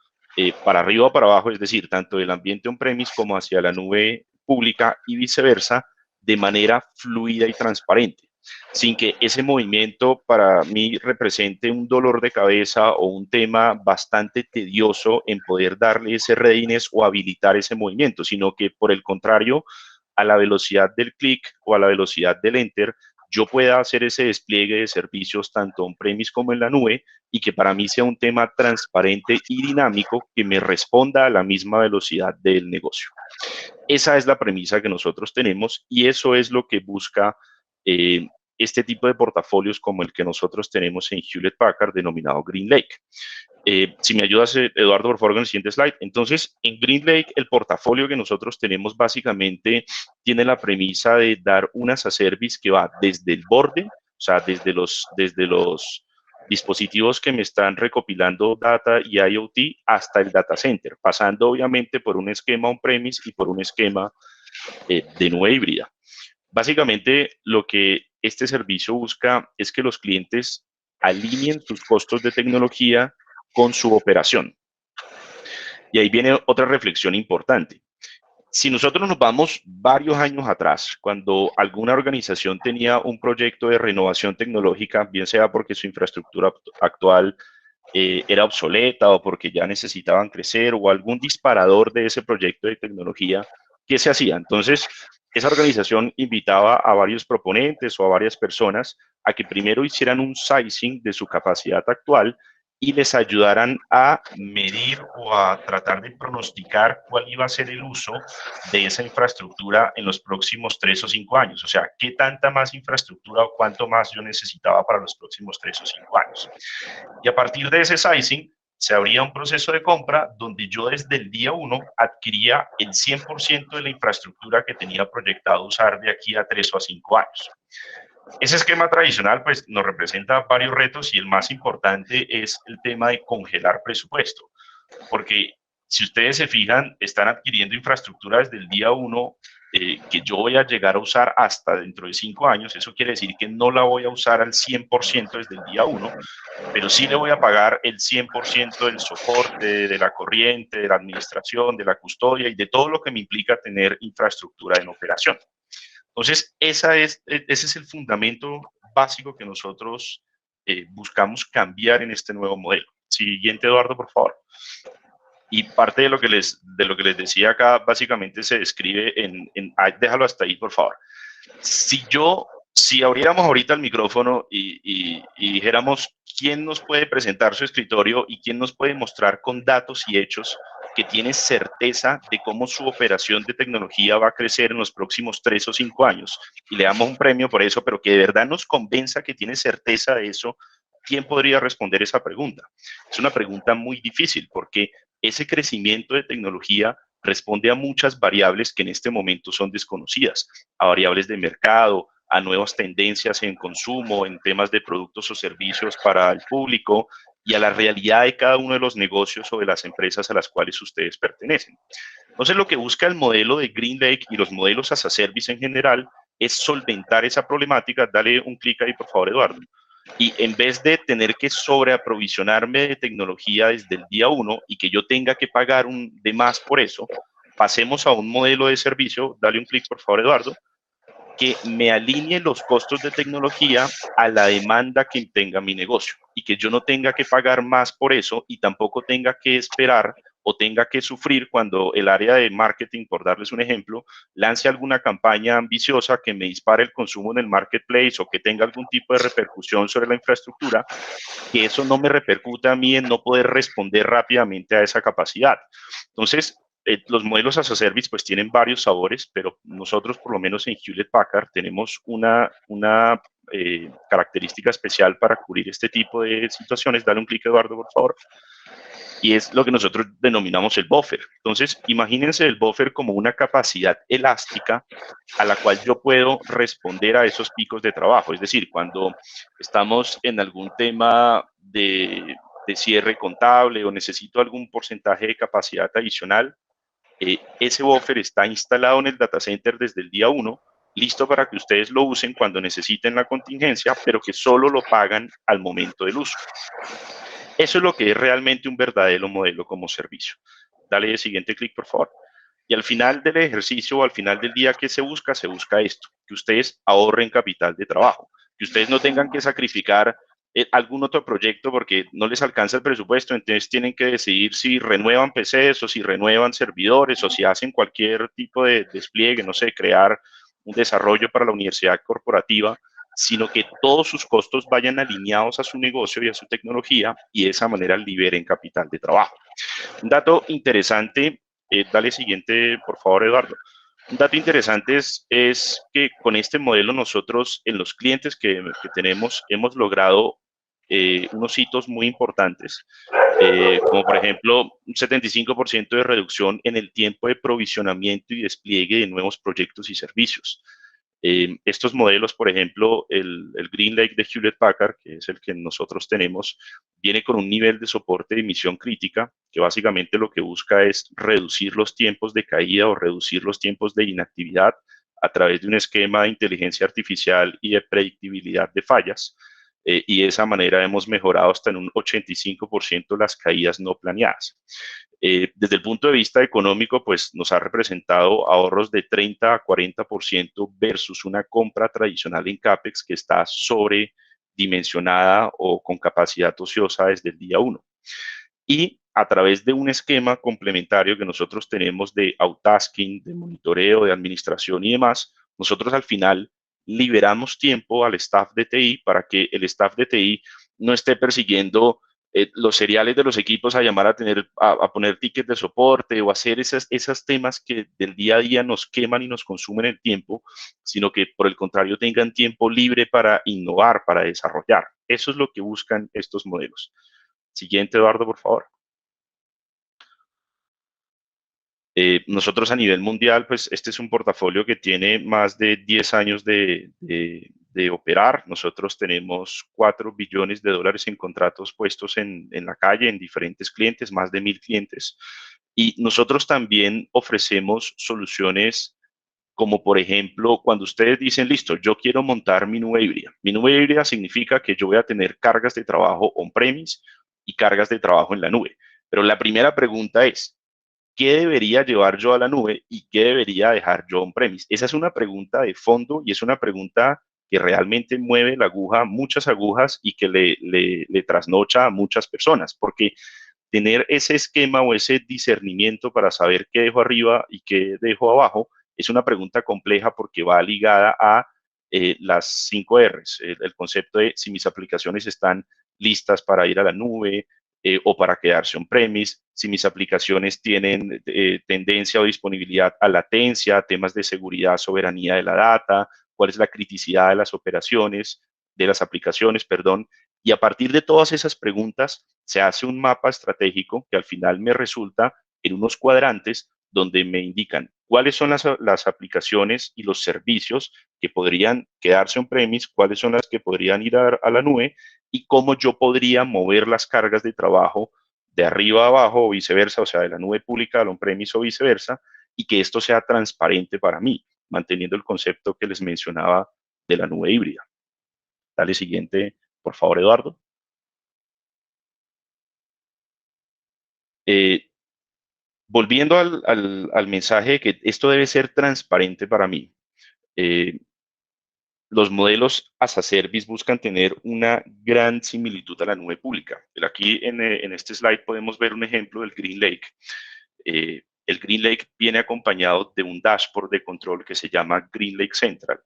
para arriba o para abajo, es decir, tanto del ambiente on-premise como hacia la nube pública y viceversa, de manera fluida y transparente, sin que ese movimiento para mí represente un dolor de cabeza o un tema bastante tedioso en poder darle ese readiness o habilitar ese movimiento, sino que por el contrario, a la velocidad del clic o a la velocidad del enter, yo pueda hacer ese despliegue de servicios tanto on-premise como en la nube y que para mí sea un tema transparente y dinámico que me responda a la misma velocidad del negocio. Esa es la premisa que nosotros tenemos y eso es lo que busca este tipo de portafolios como el que nosotros tenemos en Hewlett Packard denominado GreenLake. Si me ayudas, Eduardo, por favor, con el siguiente slide. Entonces, en GreenLake, el portafolio que nosotros tenemos básicamente tiene la premisa de dar una as a service que va desde el borde, o sea, desde los dispositivos que me están recopilando data y IoT hasta el data center, pasando obviamente por un esquema on-premise y por un esquema de nube híbrida. Básicamente, lo que este servicio busca es que los clientes alineen sus costos de tecnología con su operación. Y ahí viene otra reflexión importante. Si nosotros nos vamos varios años atrás, cuando alguna organización tenía un proyecto de renovación tecnológica, bien sea porque su infraestructura actual era obsoleta o porque ya necesitaban crecer o algún disparador de ese proyecto de tecnología, ¿qué se hacía? Entonces, esa organización invitaba a varios proponentes o a varias personas a que primero hicieran un sizing de su capacidad actual y les ayudaran a medir o a tratar de pronosticar cuál iba a ser el uso de esa infraestructura en los próximos 3 o 5 años. O sea, qué tanta más infraestructura o cuánto más yo necesitaba para los próximos 3 o 5 años. Y a partir de ese sizing, se abría un proceso de compra donde yo desde el día 1 adquiría el 100% de la infraestructura que tenía proyectado usar de aquí a 3 o a 5 años. Ese esquema tradicional pues nos representa varios retos y el más importante es el tema de congelar presupuesto, porque si ustedes se fijan, están adquiriendo infraestructura desde el día 1 que yo voy a llegar a usar hasta dentro de 5 años. Eso quiere decir que no la voy a usar al 100% desde el día 1, pero sí le voy a pagar el 100% del soporte, de la corriente, de la administración, de la custodia y de todo lo que me implica tener infraestructura en operación. Entonces, ese es el fundamento básico que nosotros buscamos cambiar en este nuevo modelo. Siguiente, Eduardo, por favor. Y parte de lo que les decía acá, básicamente se describe déjalo hasta ahí, por favor. Si abriéramos ahorita el micrófono y dijéramos quién nos puede presentar su escritorio y quién nos puede mostrar con datos y hechos que tiene certeza de cómo su operación de tecnología va a crecer en los próximos 3 o 5 años, y le damos un premio por eso, pero que de verdad nos convenza que tiene certeza de eso, ¿quién podría responder esa pregunta? Es una pregunta muy difícil, porque ese crecimiento de tecnología responde a muchas variables que en este momento son desconocidas, a variables de mercado, a nuevas tendencias en consumo, en temas de productos o servicios para el público y a la realidad de cada uno de los negocios o de las empresas a las cuales ustedes pertenecen. Entonces, lo que busca el modelo de GreenLake y los modelos as a service en general es solventar esa problemática. Dale un clic ahí, por favor, Eduardo. Y en vez de tener que sobreaprovisionarme de tecnología desde el día 1 y que yo tenga que pagar de más por eso, pasemos a un modelo de servicio. Dale un clic, por favor, Eduardo, que me alinee los costos de tecnología a la demanda que tenga mi negocio y que yo no tenga que pagar más por eso y tampoco tenga que esperar o tenga que sufrir cuando el área de marketing, por darles un ejemplo, lance alguna campaña ambiciosa que me dispare el consumo en el marketplace o que tenga algún tipo de repercusión sobre la infraestructura, que eso no me repercuta a mí en no poder responder rápidamente a esa capacidad. Entonces, los modelos as a service pues tienen varios sabores, pero nosotros por lo menos en Hewlett Packard tenemos una característica especial para cubrir este tipo de situaciones. Dale un clic, Eduardo, por favor. Y es lo que nosotros denominamos el buffer. Entonces, imagínense el buffer como una capacidad elástica a la cual yo puedo responder a esos picos de trabajo. Es decir, cuando estamos en algún tema de cierre contable o necesito algún porcentaje de capacidad adicional, ese buffer está instalado en el data center desde el día 1, listo para que ustedes lo usen cuando necesiten la contingencia, pero que solo lo pagan al momento del uso. Eso es lo que es realmente un verdadero modelo como servicio. Dale el siguiente clic, por favor. Y al final del ejercicio o al final del día, ¿qué se busca? Se busca esto, que ustedes ahorren capital de trabajo, que ustedes no tengan que sacrificar algún otro proyecto porque no les alcanza el presupuesto, entonces tienen que decidir si renuevan PCs o si renuevan servidores o si hacen cualquier tipo de despliegue, no sé, crear un desarrollo para la universidad corporativa, sino que todos sus costos vayan alineados a su negocio y a su tecnología y de esa manera liberen capital de trabajo. Un dato interesante, dale siguiente, por favor, Eduardo. Un dato interesante es que con este modelo nosotros en los clientes que tenemos hemos logrado unos hitos muy importantes, como por ejemplo un 75% de reducción en el tiempo de provisionamiento y despliegue de nuevos proyectos y servicios. Estos modelos, por ejemplo, el GreenLake de Hewlett Packard, que es el que nosotros tenemos, viene con un nivel de soporte de misión crítica, que básicamente lo que busca es reducir los tiempos de caída o reducir los tiempos de inactividad a través de un esquema de inteligencia artificial y de predictibilidad de fallas. Y de esa manera hemos mejorado hasta en un 85% las caídas no planeadas. Desde el punto de vista económico, pues nos ha representado ahorros de 30 a 40% versus una compra tradicional en CAPEX que está sobredimensionada o con capacidad ociosa desde el día 1. Y a través de un esquema complementario que nosotros tenemos de outtasking, de monitoreo, de administración y demás, nosotros al final liberamos tiempo al staff de TI para que el staff de TI no esté persiguiendo los seriales de los equipos a llamar a poner tickets de soporte o hacer esos temas que del día a día nos queman y nos consumen el tiempo, sino que por el contrario tengan tiempo libre para innovar, para desarrollar. Eso es lo que buscan estos modelos. Siguiente, Eduardo, por favor. Nosotros a nivel mundial, pues este es un portafolio que tiene más de 10 años de operar. Nosotros tenemos $4 billones en contratos puestos en la calle, en diferentes clientes, más de 1000 clientes. Y nosotros también ofrecemos soluciones como por ejemplo cuando ustedes dicen, listo, yo quiero montar mi nube híbrida. Mi nube híbrida significa que yo voy a tener cargas de trabajo on-premise y cargas de trabajo en la nube. Pero la primera pregunta es, ¿qué debería llevar yo a la nube y qué debería dejar yo on-premise? Esa es una pregunta de fondo y es una pregunta que realmente mueve la aguja, muchas agujas, y que le trasnocha a muchas personas, porque tener ese esquema o ese discernimiento para saber qué dejo arriba y qué dejo abajo es una pregunta compleja, porque va ligada a las 5 R's, el concepto de si mis aplicaciones están listas para ir a la nube o para quedarse on-premise, si mis aplicaciones tienen tendencia o disponibilidad a latencia, temas de seguridad, soberanía de la data, cuál es la criticidad de las operaciones, de las aplicaciones, perdón. Y a partir de todas esas preguntas se hace un mapa estratégico que al final me resulta en unos cuadrantes donde me indican cuáles son las aplicaciones y los servicios que podrían quedarse on-premise, cuáles son las que podrían ir a la nube, y cómo yo podría mover las cargas de trabajo de arriba a abajo o viceversa, o sea, de la nube pública al on-premise o viceversa, y que esto sea transparente para mí, manteniendo el concepto que les mencionaba de la nube híbrida. Dale siguiente, por favor, Eduardo. Volviendo al mensaje de que esto debe ser transparente para mí. Los modelos as a service buscan tener una gran similitud a la nube pública. Pero aquí en este slide podemos ver un ejemplo del GreenLake. El GreenLake viene acompañado de un dashboard de control que se llama GreenLake Central,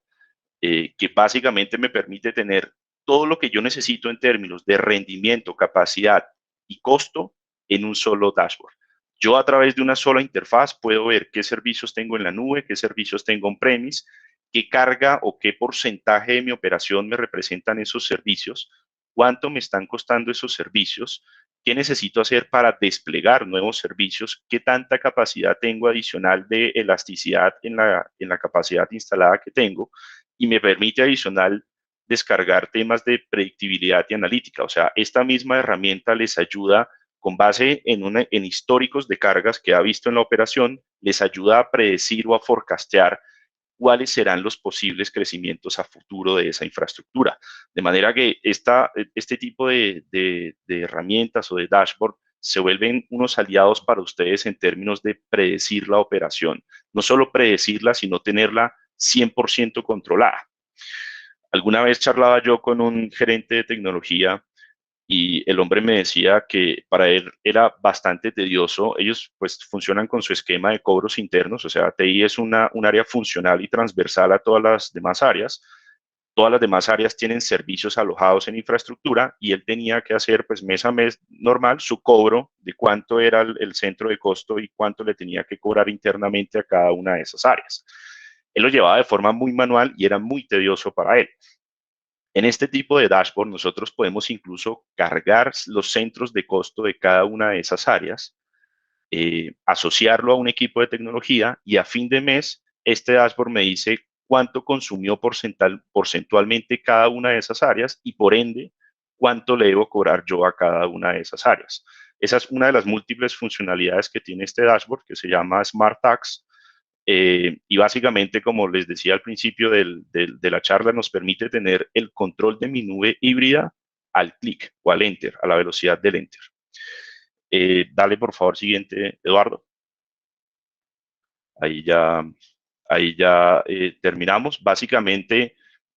que básicamente me permite tener todo lo que yo necesito en términos de rendimiento, capacidad y costo en un solo dashboard. Yo a través de una sola interfaz puedo ver qué servicios tengo en la nube, qué servicios tengo on-premise, qué carga o qué porcentaje de mi operación me representan esos servicios, cuánto me están costando esos servicios, qué necesito hacer para desplegar nuevos servicios, qué tanta capacidad tengo adicional de elasticidad en la capacidad instalada que tengo, y me permite adicional descargar temas de predictibilidad y analítica. O sea, esta misma herramienta les ayuda, con base en históricos de cargas que ha visto en la operación, les ayuda a predecir o a forecastear cuáles serán los posibles crecimientos a futuro de esa infraestructura. De manera que este tipo de herramientas o de dashboard se vuelven unos aliados para ustedes en términos de predecir la operación. No solo predecirla, sino tenerla 100% controlada. Alguna vez charlaba yo con un gerente de tecnología y el hombre me decía que para él era bastante tedioso. Ellos pues funcionan con su esquema de cobros internos, o sea, TI es un área funcional y transversal a todas las demás áreas. Todas las demás áreas tienen servicios alojados en infraestructura, y él tenía que hacer pues mes a mes normal su cobro de cuánto era el centro de costo y cuánto le tenía que cobrar internamente a cada una de esas áreas. Él lo llevaba de forma muy manual y era muy tedioso para él. En este tipo de dashboard nosotros podemos incluso cargar los centros de costo de cada una de esas áreas, asociarlo a un equipo de tecnología, y a fin de mes este dashboard me dice cuánto consumió porcentualmente cada una de esas áreas, y por ende cuánto le debo cobrar yo a cada una de esas áreas. Esa es una de las múltiples funcionalidades que tiene este dashboard, que se llama Smart Tags. Y básicamente, como les decía al principio de la charla, nos permite tener el control de mi nube híbrida al clic o al enter, a la velocidad del enter. Dale, por favor, siguiente, Eduardo. Ahí ya terminamos. Básicamente,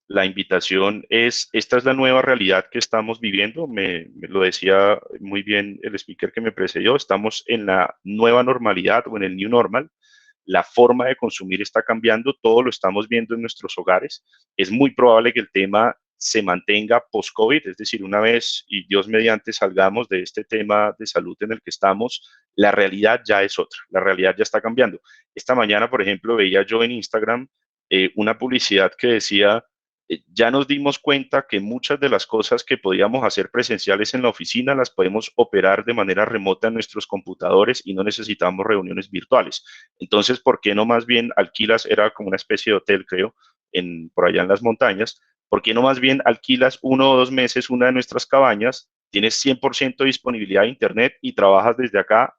la invitación es, esta es la nueva realidad que estamos viviendo. Me lo decía muy bien el speaker que me precedió. Estamos en la nueva normalidad o en el new normal. La forma de consumir está cambiando, todo lo estamos viendo en nuestros hogares. Es muy probable que el tema se mantenga post-COVID, es decir, una vez y Dios mediante salgamos de este tema de salud en el que estamos, la realidad ya es otra, la realidad ya está cambiando. Esta mañana, por ejemplo, veía yo en Instagram una publicidad que decía, ya nos dimos cuenta que muchas de las cosas que podíamos hacer presenciales en la oficina las podemos operar de manera remota en nuestros computadores y no necesitamos reuniones virtuales. Entonces, ¿por qué no más bien alquilas? Era como una especie de hotel, creo, por allá en las montañas. ¿Por qué no más bien alquilas 1 o 2 meses una de nuestras cabañas, tienes 100% disponibilidad de internet y trabajas desde acá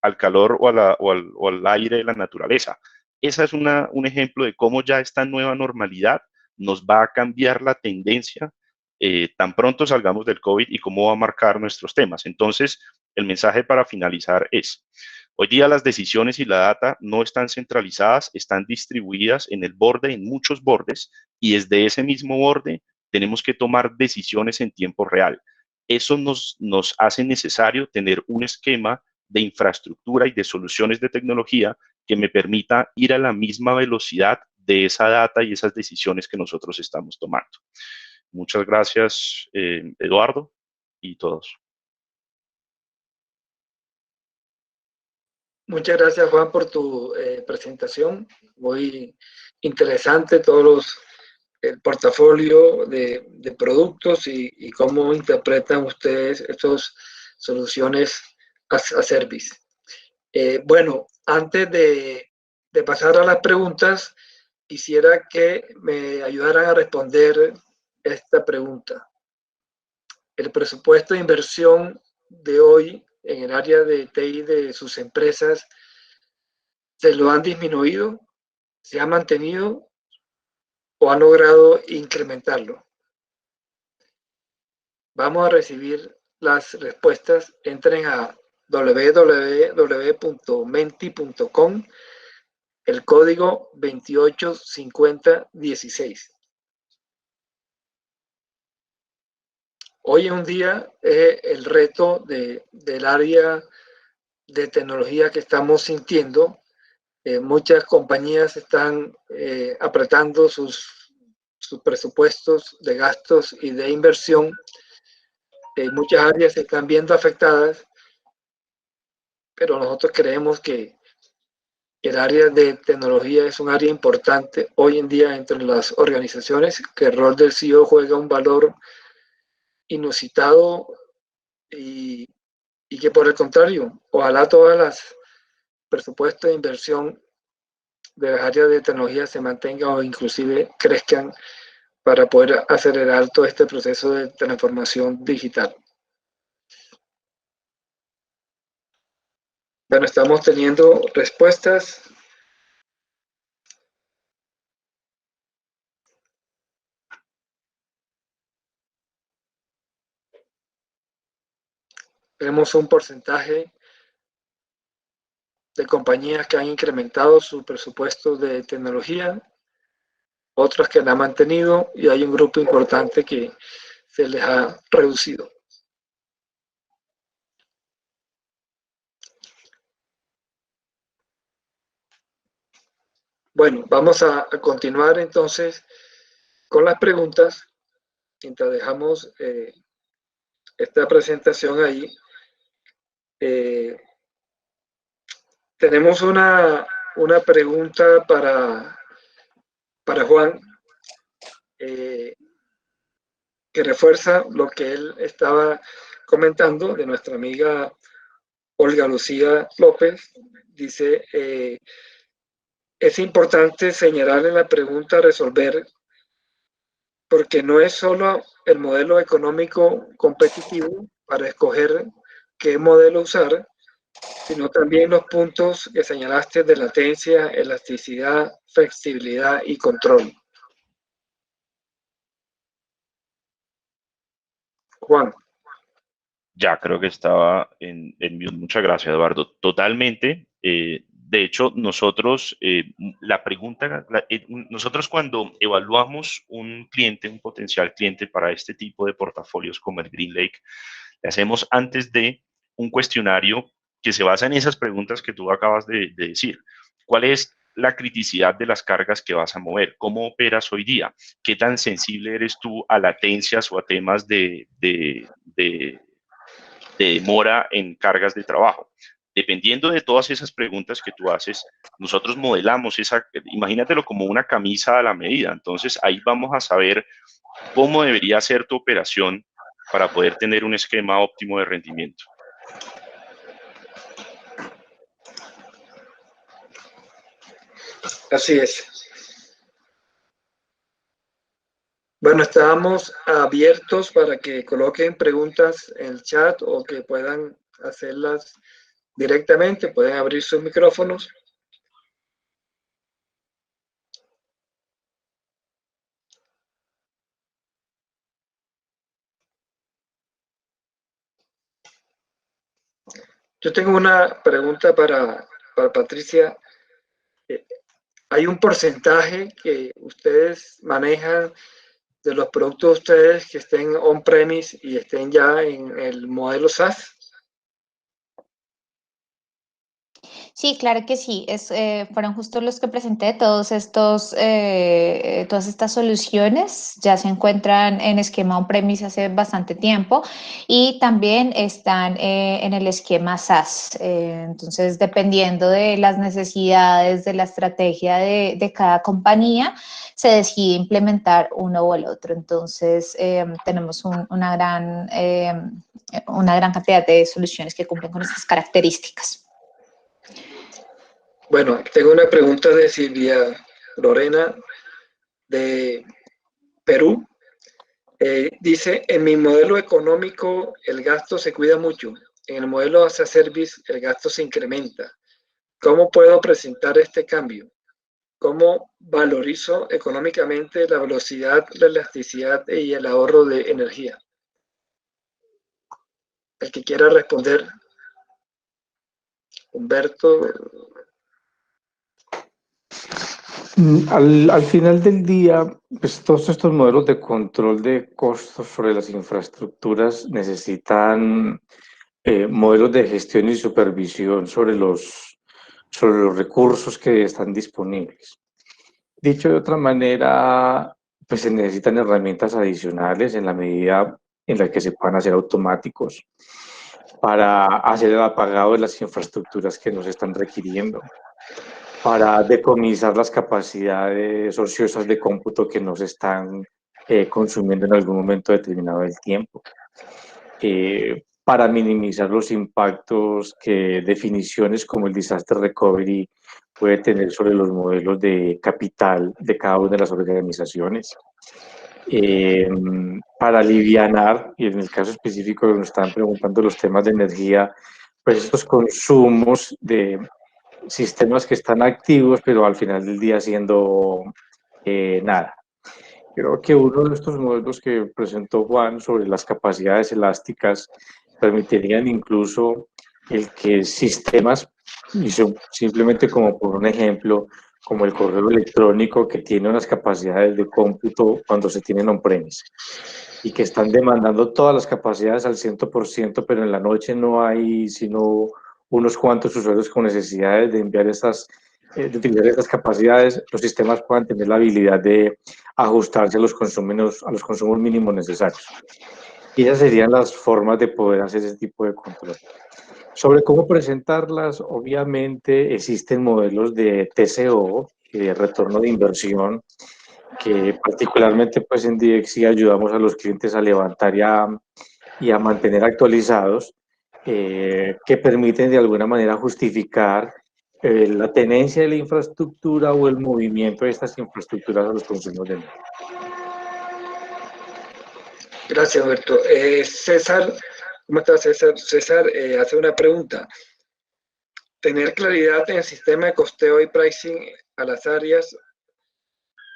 al calor o al aire de la naturaleza? esa es un ejemplo de cómo ya esta nueva normalidad nos va a cambiar la tendencia tan pronto salgamos del COVID y cómo va a marcar nuestros temas. Entonces, el mensaje para finalizar es, hoy día las decisiones y la data no están centralizadas, están distribuidas en el borde, en muchos bordes, y desde ese mismo borde tenemos que tomar decisiones en tiempo real. Eso nos hace necesario tener un esquema de infraestructura y de soluciones de tecnología que me permita ir a la misma velocidad de esa data y esas decisiones que nosotros estamos tomando. Muchas gracias, Eduardo, y todos. Muchas gracias, Juan, por tu presentación. Muy interesante todos el portafolio de productos y cómo interpretan ustedes estas soluciones a service. Bueno, antes de pasar a las preguntas, quisiera que me ayudaran a responder esta pregunta. El presupuesto de inversión de hoy en el área de TI de sus empresas, ¿se lo han disminuido? ¿Se ha mantenido o han logrado incrementarlo? Vamos a recibir las respuestas. Entren a www.menti.com, el código 285016. Hoy en día el reto del área de tecnología que estamos sintiendo. Muchas compañías están apretando sus presupuestos de gastos y de inversión. Muchas áreas se están viendo afectadas, pero nosotros creemos que el área de tecnología es un área importante hoy en día entre las organizaciones, que el rol del CEO juega un valor inusitado y que por el contrario, ojalá todas las presupuestos de inversión de las áreas de tecnología se mantengan o inclusive crezcan para poder acelerar todo este proceso de transformación digital. Bueno, estamos teniendo respuestas. Tenemos un porcentaje de compañías que han incrementado su presupuesto de tecnología, otras que la han mantenido y hay un grupo importante que se les ha reducido. Bueno, vamos a continuar entonces con las preguntas mientras dejamos esta presentación ahí. Tenemos una pregunta para Juan, que refuerza lo que él estaba comentando de nuestra amiga Olga Lucía López. Dice, es importante señalar en la pregunta a resolver, porque no es solo el modelo económico competitivo para escoger qué modelo usar, sino también los puntos que señalaste de latencia, elasticidad, flexibilidad y control. Juan. Ya, creo que estaba en mute. Muchas gracias, Eduardo. Totalmente. De hecho, nosotros, nosotros cuando evaluamos un cliente, un potencial cliente para este tipo de portafolios como el GreenLake, le hacemos antes de un cuestionario que se basa en esas preguntas que tú acabas de decir. ¿Cuál es la criticidad de las cargas que vas a mover? ¿Cómo operas hoy día? ¿Qué tan sensible eres tú a latencias o a temas de demora en cargas de trabajo? Dependiendo de todas esas preguntas que tú haces, nosotros modelamos imagínatelo como una camisa a la medida. Entonces ahí vamos a saber cómo debería ser tu operación para poder tener un esquema óptimo de rendimiento. Así es. Bueno, estábamos abiertos para que coloquen preguntas en el chat o que puedan hacerlas directamente, pueden abrir sus micrófonos. Yo tengo una pregunta para Patricia. ¿Hay un porcentaje que ustedes manejan de los productos de ustedes que estén on-premise y estén ya en el modelo SaaS? Sí, claro que sí. Fueron justo los que presenté. Todas estas soluciones ya se encuentran en esquema on-premise hace bastante tiempo y también están en el esquema SaaS. Entonces, dependiendo de las necesidades, de la estrategia de cada compañía, se decide implementar uno o el otro. Entonces, tenemos una gran cantidad de soluciones que cumplen con estas características. Bueno, tengo una pregunta de Silvia Lorena de Perú. Dice, en mi modelo económico el gasto se cuida mucho. En el modelo as a service el gasto se incrementa. ¿Cómo puedo presentar este cambio? ¿Cómo valorizo económicamente la velocidad, la elasticidad y el ahorro de energía? El que quiera responder, Humberto. Al final del día, pues todos estos modelos de control de costos sobre las infraestructuras necesitan modelos de gestión y supervisión sobre los recursos que están disponibles. Dicho de otra manera, pues se necesitan herramientas adicionales en la medida en la que se puedan hacer automáticos para hacer el apagado de las infraestructuras que nos están requiriendo, para decomisar las capacidades ociosas de cómputo que nos están consumiendo en algún momento determinado del tiempo, para minimizar los impactos que definiciones como el disaster recovery puede tener sobre los modelos de capital de cada una de las organizaciones, para alivianar, y en el caso específico que nos están preguntando los temas de energía, pues estos consumos de sistemas que están activos, pero al final del día haciendo nada. Creo que uno de estos modelos que presentó Juan sobre las capacidades elásticas permitirían incluso el que sistemas, y simplemente como por un ejemplo, como el correo electrónico que tiene unas capacidades de cómputo cuando se tienen on-premise y que están demandando todas las capacidades al 100%, pero en la noche no hay sino unos cuantos usuarios con necesidades de enviar de utilizar estas capacidades, los sistemas puedan tener la habilidad de ajustarse a los consumos mínimos necesarios. Y esas serían las formas de poder hacer ese tipo de control. Sobre cómo presentarlas, obviamente existen modelos de TCO, de retorno de inversión, que particularmente pues en DXC ayudamos a los clientes a levantar y a mantener actualizados, que permiten de alguna manera justificar la tenencia de la infraestructura o el movimiento de estas infraestructuras a los consumos de energía. Gracias, Humberto. César, ¿cómo estás, César? César hace una pregunta. Tener claridad en el sistema de costeo y pricing a las áreas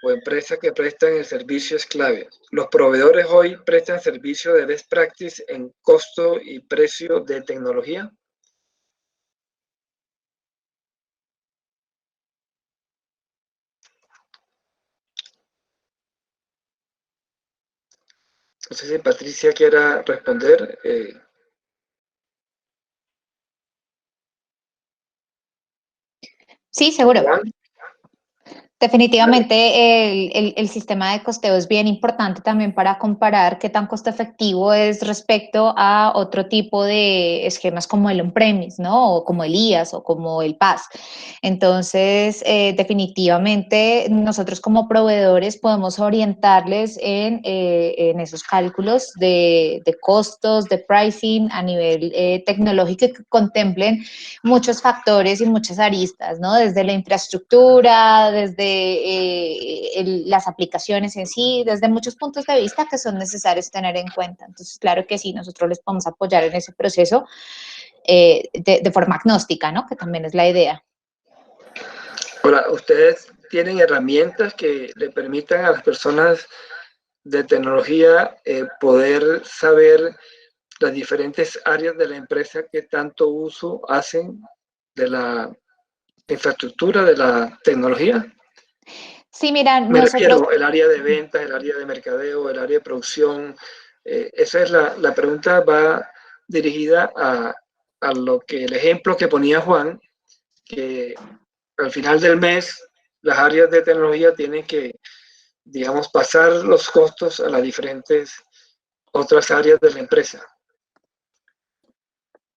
o empresas que prestan el servicio es clave. Los proveedores hoy prestan servicio de best practice en costo y precio de tecnología. No sé si Patricia quiera responder. Sí, seguro. Juan. Definitivamente el sistema de costeo es bien importante también para comparar qué tan costo efectivo es respecto a otro tipo de esquemas como el on-premise, ¿no? O como el IaaS o como el PaaS. Entonces, definitivamente nosotros como proveedores podemos orientarles en esos cálculos de costos, de pricing a nivel tecnológico que contemplen muchos factores y muchas aristas, ¿no? Desde la infraestructura, desde las aplicaciones en sí, desde muchos puntos de vista que son necesarios tener en cuenta. Entonces, claro que sí, nosotros les podemos apoyar en ese proceso de forma agnóstica, ¿no? Que también es la idea. Ahora, ustedes tienen herramientas que le permitan a las personas de tecnología poder saber las diferentes áreas de la empresa que tanto uso hacen de la infraestructura, de la tecnología. Sí, mira, Me nosotros... refiero al área de ventas, el área de mercadeo, el área de producción. Esa es la pregunta, va dirigida a lo que el ejemplo que ponía Juan, que al final del mes las áreas de tecnología tienen que, digamos, pasar los costos a las diferentes otras áreas de la empresa.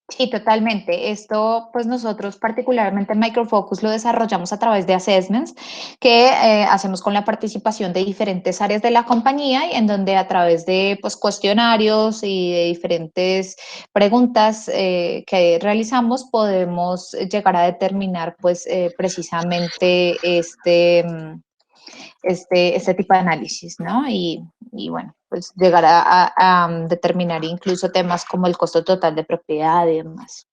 Sí, totalmente. Esto, pues nosotros particularmente en Micro Focus lo desarrollamos a través de assessments que hacemos con la participación de diferentes áreas de la compañía y en donde a través de pues, cuestionarios y de diferentes preguntas que realizamos podemos llegar a determinar pues precisamente este tipo de análisis, ¿no? Y bueno, pues llegar a determinar incluso temas como el costo total de propiedad y demás.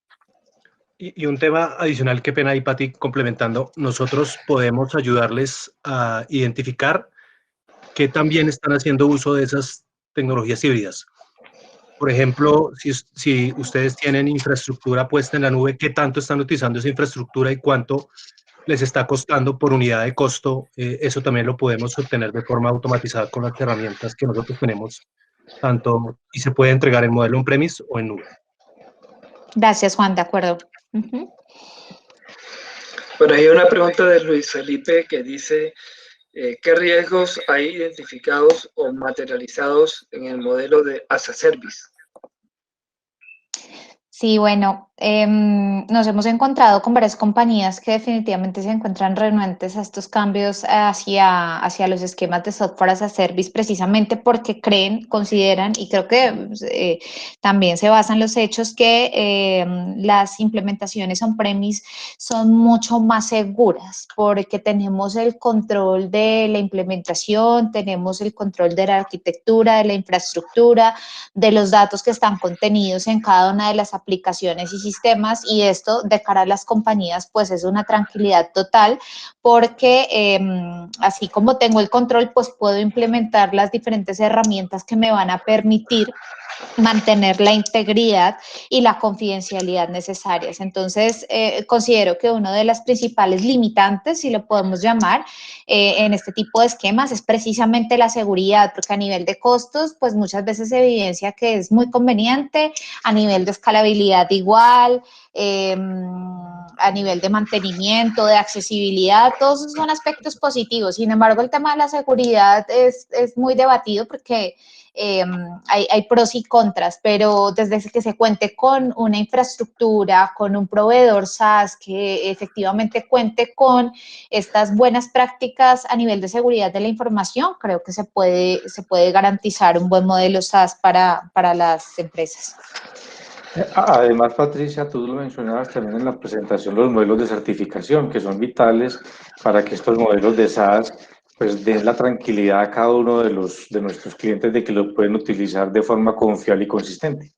Y un tema adicional, qué pena ahí, Pati, complementando, nosotros podemos ayudarles a identificar qué también están haciendo uso de esas tecnologías híbridas. Por ejemplo, si ustedes tienen infraestructura puesta en la nube, ¿qué tanto están utilizando esa infraestructura y cuánto les está costando por unidad de costo? Eso también lo podemos obtener de forma automatizada con las herramientas que nosotros tenemos, tanto y se puede entregar en modelo on-premise o en nube. Gracias, Juan, de acuerdo. Bueno, hay una pregunta de Luis Felipe que dice, ¿qué riesgos hay identificados o materializados en el modelo de as a service? Sí, bueno, nos hemos encontrado con varias compañías que definitivamente se encuentran renuentes a estos cambios hacia los esquemas de software as a service precisamente porque consideran, y creo que también se basan los hechos que las implementaciones on-premise son mucho más seguras porque tenemos el control de la implementación, tenemos el control de la arquitectura, de la infraestructura, de los datos que están contenidos en cada una de las aplicaciones y sistemas, y esto de cara a las compañías pues es una tranquilidad total porque así como tengo el control pues puedo implementar las diferentes herramientas que me van a permitir mantener la integridad y la confidencialidad necesarias. Entonces, considero que una de las principales limitantes, si lo podemos llamar, en este tipo de esquemas es precisamente la seguridad, porque a nivel de costos, pues muchas veces se evidencia que es muy conveniente, a nivel de escalabilidad igual, a nivel de mantenimiento, de accesibilidad, todos esos son aspectos positivos. Sin embargo, el tema de la seguridad es muy debatido porque hay pros y contras, pero desde que se cuente con una infraestructura, con un proveedor SaaS que efectivamente cuente con estas buenas prácticas a nivel de seguridad de la información, creo que se puede garantizar un buen modelo SaaS para las empresas. Además, Patricia, tú lo mencionabas también en la presentación, los modelos de certificación, que son vitales para que estos modelos de SaaS pues den la tranquilidad a cada uno de nuestros clientes de que lo pueden utilizar de forma confiable y consistente.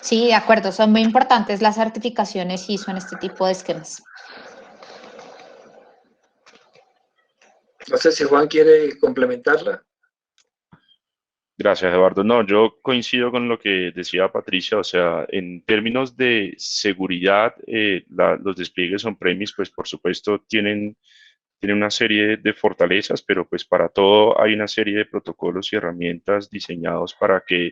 Sí, de acuerdo, son muy importantes las certificaciones ISO en este tipo de esquemas. No sé si Juan quiere complementarla. Gracias, Eduardo. No, yo coincido con lo que decía Patricia, o sea, en términos de seguridad, los despliegues on-premise, pues por supuesto tienen una serie de fortalezas, pero pues para todo hay una serie de protocolos y herramientas diseñados para que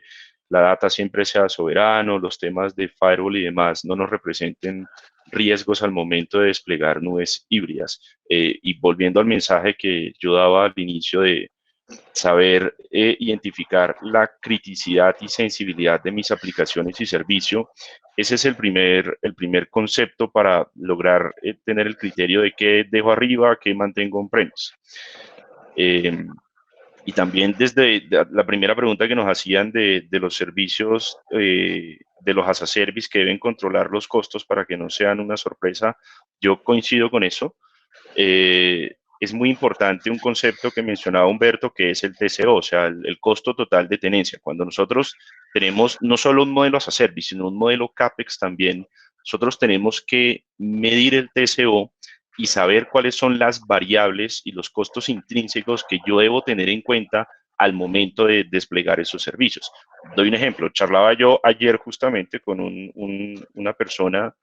la data siempre sea soberano, los temas de firewall y demás no nos representen riesgos al momento de desplegar nubes híbridas. Y volviendo al mensaje que yo daba al inicio de saber identificar la criticidad y sensibilidad de mis aplicaciones y servicio. Ese es el primer concepto para lograr tener el criterio de qué dejo arriba, qué mantengo on-premise. Y también desde la primera pregunta que nos hacían de los servicios de los as a service que deben controlar los costos para que no sean una sorpresa, yo coincido con eso. Es muy importante un concepto que mencionaba Humberto, que es el TCO, o sea, el costo total de tenencia. Cuando nosotros tenemos no solo un modelo as a service, sino un modelo CAPEX también, nosotros tenemos que medir el TCO y saber cuáles son las variables y los costos intrínsecos que yo debo tener en cuenta al momento de desplegar esos servicios. Doy un ejemplo, charlaba yo ayer justamente con una persona,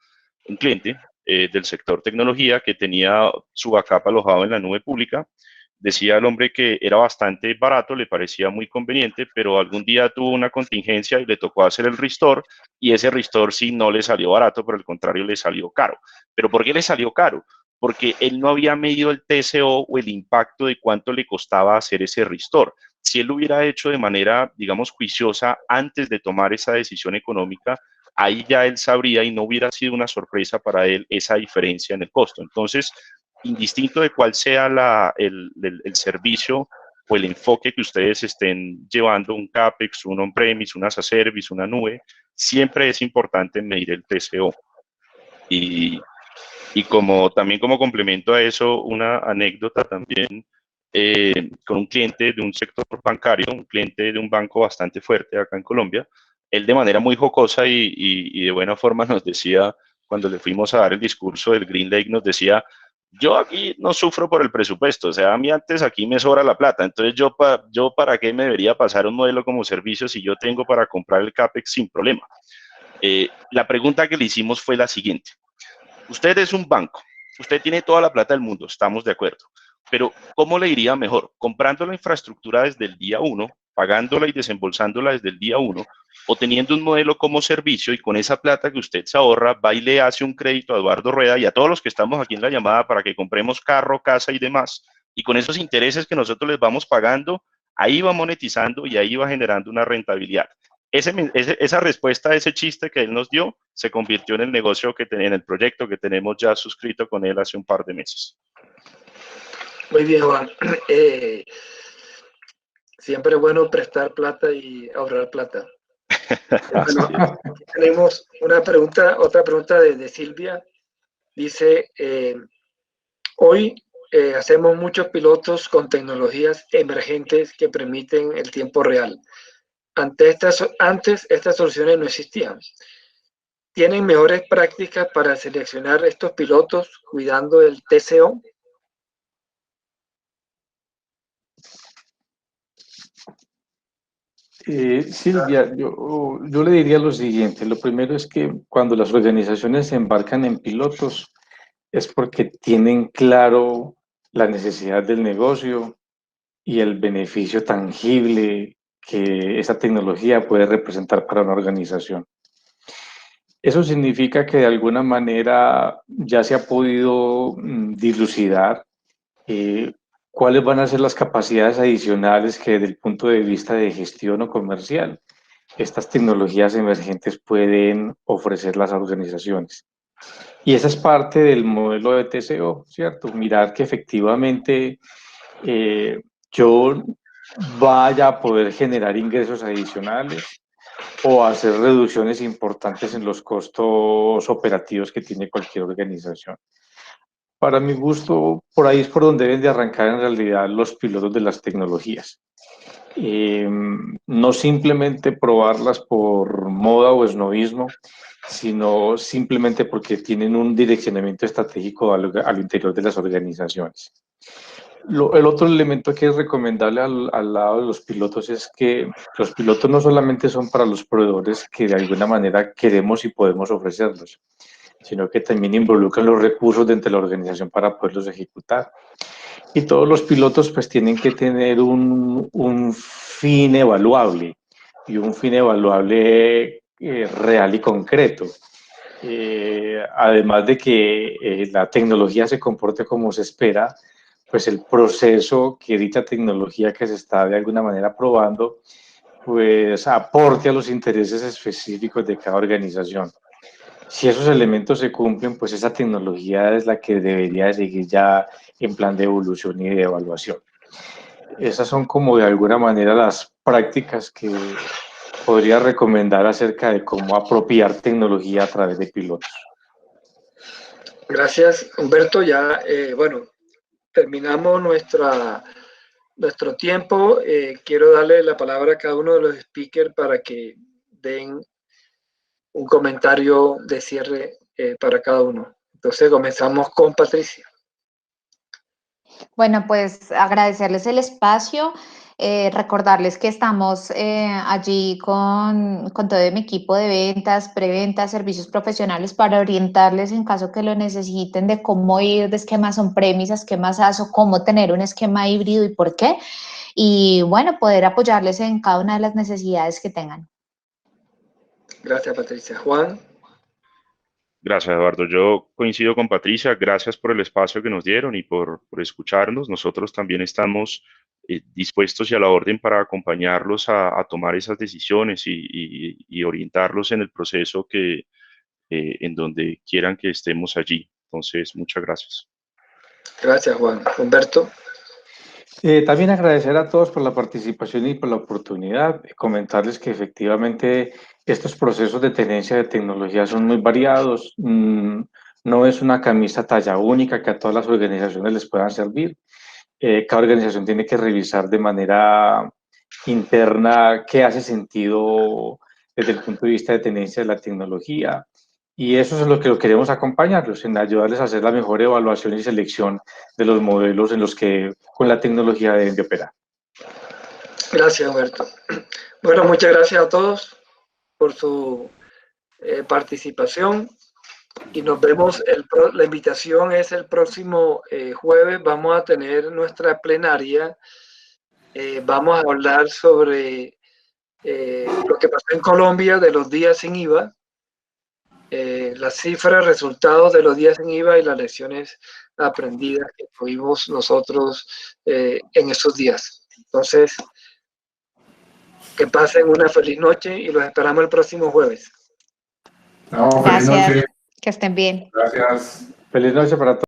un cliente del sector tecnología que tenía su backup alojado en la nube pública. Decía el hombre que era bastante barato, le parecía muy conveniente, pero algún día tuvo una contingencia y le tocó hacer el restore, y ese restore sí no le salió barato, por el contrario le salió caro. ¿Pero por qué le salió caro? Porque él no había medido el TCO o el impacto de cuánto le costaba hacer ese restore. Si él lo hubiera hecho de manera, digamos, juiciosa antes de tomar esa decisión económica, ahí ya él sabría y no hubiera sido una sorpresa para él esa diferencia en el costo. Entonces, indistinto de cuál sea el servicio o el enfoque que ustedes estén llevando, un CAPEX, un on-premise, un as a service, una nube, siempre es importante medir el TCO. Y también como complemento a eso, una anécdota también con un cliente de un sector bancario, un cliente de un banco bastante fuerte acá en Colombia. Él de manera muy jocosa y de buena forma nos decía, cuando le fuimos a dar el discurso del Green Lake, nos decía: yo aquí no sufro por el presupuesto, o sea, a mí antes aquí me sobra la plata, entonces yo para qué me debería pasar un modelo como servicio si yo tengo para comprar el CAPEX sin problema. La pregunta que le hicimos fue la siguiente: usted es un banco, usted tiene toda la plata del mundo, estamos de acuerdo, pero ¿cómo le iría mejor? ¿Comprando la infraestructura desde el día 1, pagándola y desembolsándola desde el día 1, o teniendo un modelo como servicio y con esa plata que usted se ahorra va y le hace un crédito a Eduardo Rueda y a todos los que estamos aquí en la llamada para que compremos carro, casa y demás, y con esos intereses que nosotros les vamos pagando, ahí va monetizando y ahí va generando una rentabilidad? Esa respuesta a ese chiste que él nos dio se convirtió en el negocio en el proyecto que tenemos ya suscrito con él hace un par de meses. Muy bien, Juan. Siempre es bueno prestar plata y ahorrar plata. Bueno, aquí tenemos otra pregunta de Silvia. Dice, hoy hacemos muchos pilotos con tecnologías emergentes que permiten el tiempo real. Antes estas soluciones no existían. ¿Tienen mejores prácticas para seleccionar estos pilotos cuidando el TCO? Silvia, yo le diría lo siguiente. Lo primero es que cuando las organizaciones se embarcan en pilotos es porque tienen claro la necesidad del negocio y el beneficio tangible que esa tecnología puede representar para una organización. Eso significa que de alguna manera ya se ha podido dilucidar cuáles van a ser las capacidades adicionales que desde el punto de vista de gestión o comercial estas tecnologías emergentes pueden ofrecer las organizaciones. Y esa es parte del modelo de TCO, ¿cierto? Mirar que efectivamente yo vaya a poder generar ingresos adicionales o hacer reducciones importantes en los costos operativos que tiene cualquier organización. Para mi gusto, por ahí es por donde deben de arrancar en realidad los pilotos de las tecnologías. No simplemente probarlas por moda o esnovismo, sino simplemente porque tienen un direccionamiento estratégico al interior de las organizaciones. El otro elemento que es recomendable al lado de los pilotos es que los pilotos no solamente son para los proveedores que de alguna manera queremos y podemos ofrecerlos, sino que también involucran los recursos dentro de la organización para poderlos ejecutar. Y todos los pilotos pues tienen que tener un fin evaluable y un fin evaluable real y concreto. Además de que la tecnología se comporte como se espera, pues el proceso que dicha tecnología que se está de alguna manera probando, pues aporte a los intereses específicos de cada organización. Si esos elementos se cumplen, pues esa tecnología es la que debería de seguir ya en plan de evolución y de evaluación. Esas son como de alguna manera las prácticas que podría recomendar acerca de cómo apropiar tecnología a través de pilotos. Gracias, Humberto. Ya, bueno, terminamos nuestro tiempo. Quiero darle la palabra a cada uno de los speakers para que den un comentario de cierre para cada uno. Entonces comenzamos con Patricia. Bueno, pues agradecerles el espacio. Recordarles que estamos allí con todo mi equipo de ventas, preventas, servicios profesionales para orientarles en caso que lo necesiten de cómo ir de esquemas on-premise a esquemas SaaS o cómo tener un esquema híbrido y por qué. Y bueno, poder apoyarles en cada una de las necesidades que tengan. Gracias, Patricia. Juan. Gracias, Eduardo. Yo coincido con Patricia. Gracias por el espacio que nos dieron y por escucharnos. Nosotros también estamos dispuestos y a la orden para acompañarlos a tomar esas decisiones y orientarlos en el proceso en donde quieran que estemos allí. Entonces, muchas gracias. Gracias, Juan. Humberto. También agradecer a todos por la participación y por la oportunidad. Comentarles que efectivamente estos procesos de tenencia de tecnología son muy variados. No es una camisa talla única que a todas las organizaciones les puedan servir. Cada organización tiene que revisar de manera interna qué hace sentido desde el punto de vista de tenencia de la tecnología. Y eso es lo que queremos acompañarlos, en ayudarles a hacer la mejor evaluación y selección de los modelos en los que con la tecnología deben de operar. Gracias, Humberto. Bueno, muchas gracias a todos por su participación y nos vemos. La invitación es el próximo jueves. Vamos a tener nuestra plenaria. Vamos a hablar sobre lo que pasó en Colombia de los días sin IVA. Las cifras, resultados de los días en IVA y las lecciones aprendidas que tuvimos nosotros en esos días. Entonces, que pasen una feliz noche y los esperamos el próximo jueves. No, feliz noche. Que estén bien. Gracias. Feliz noche para todos.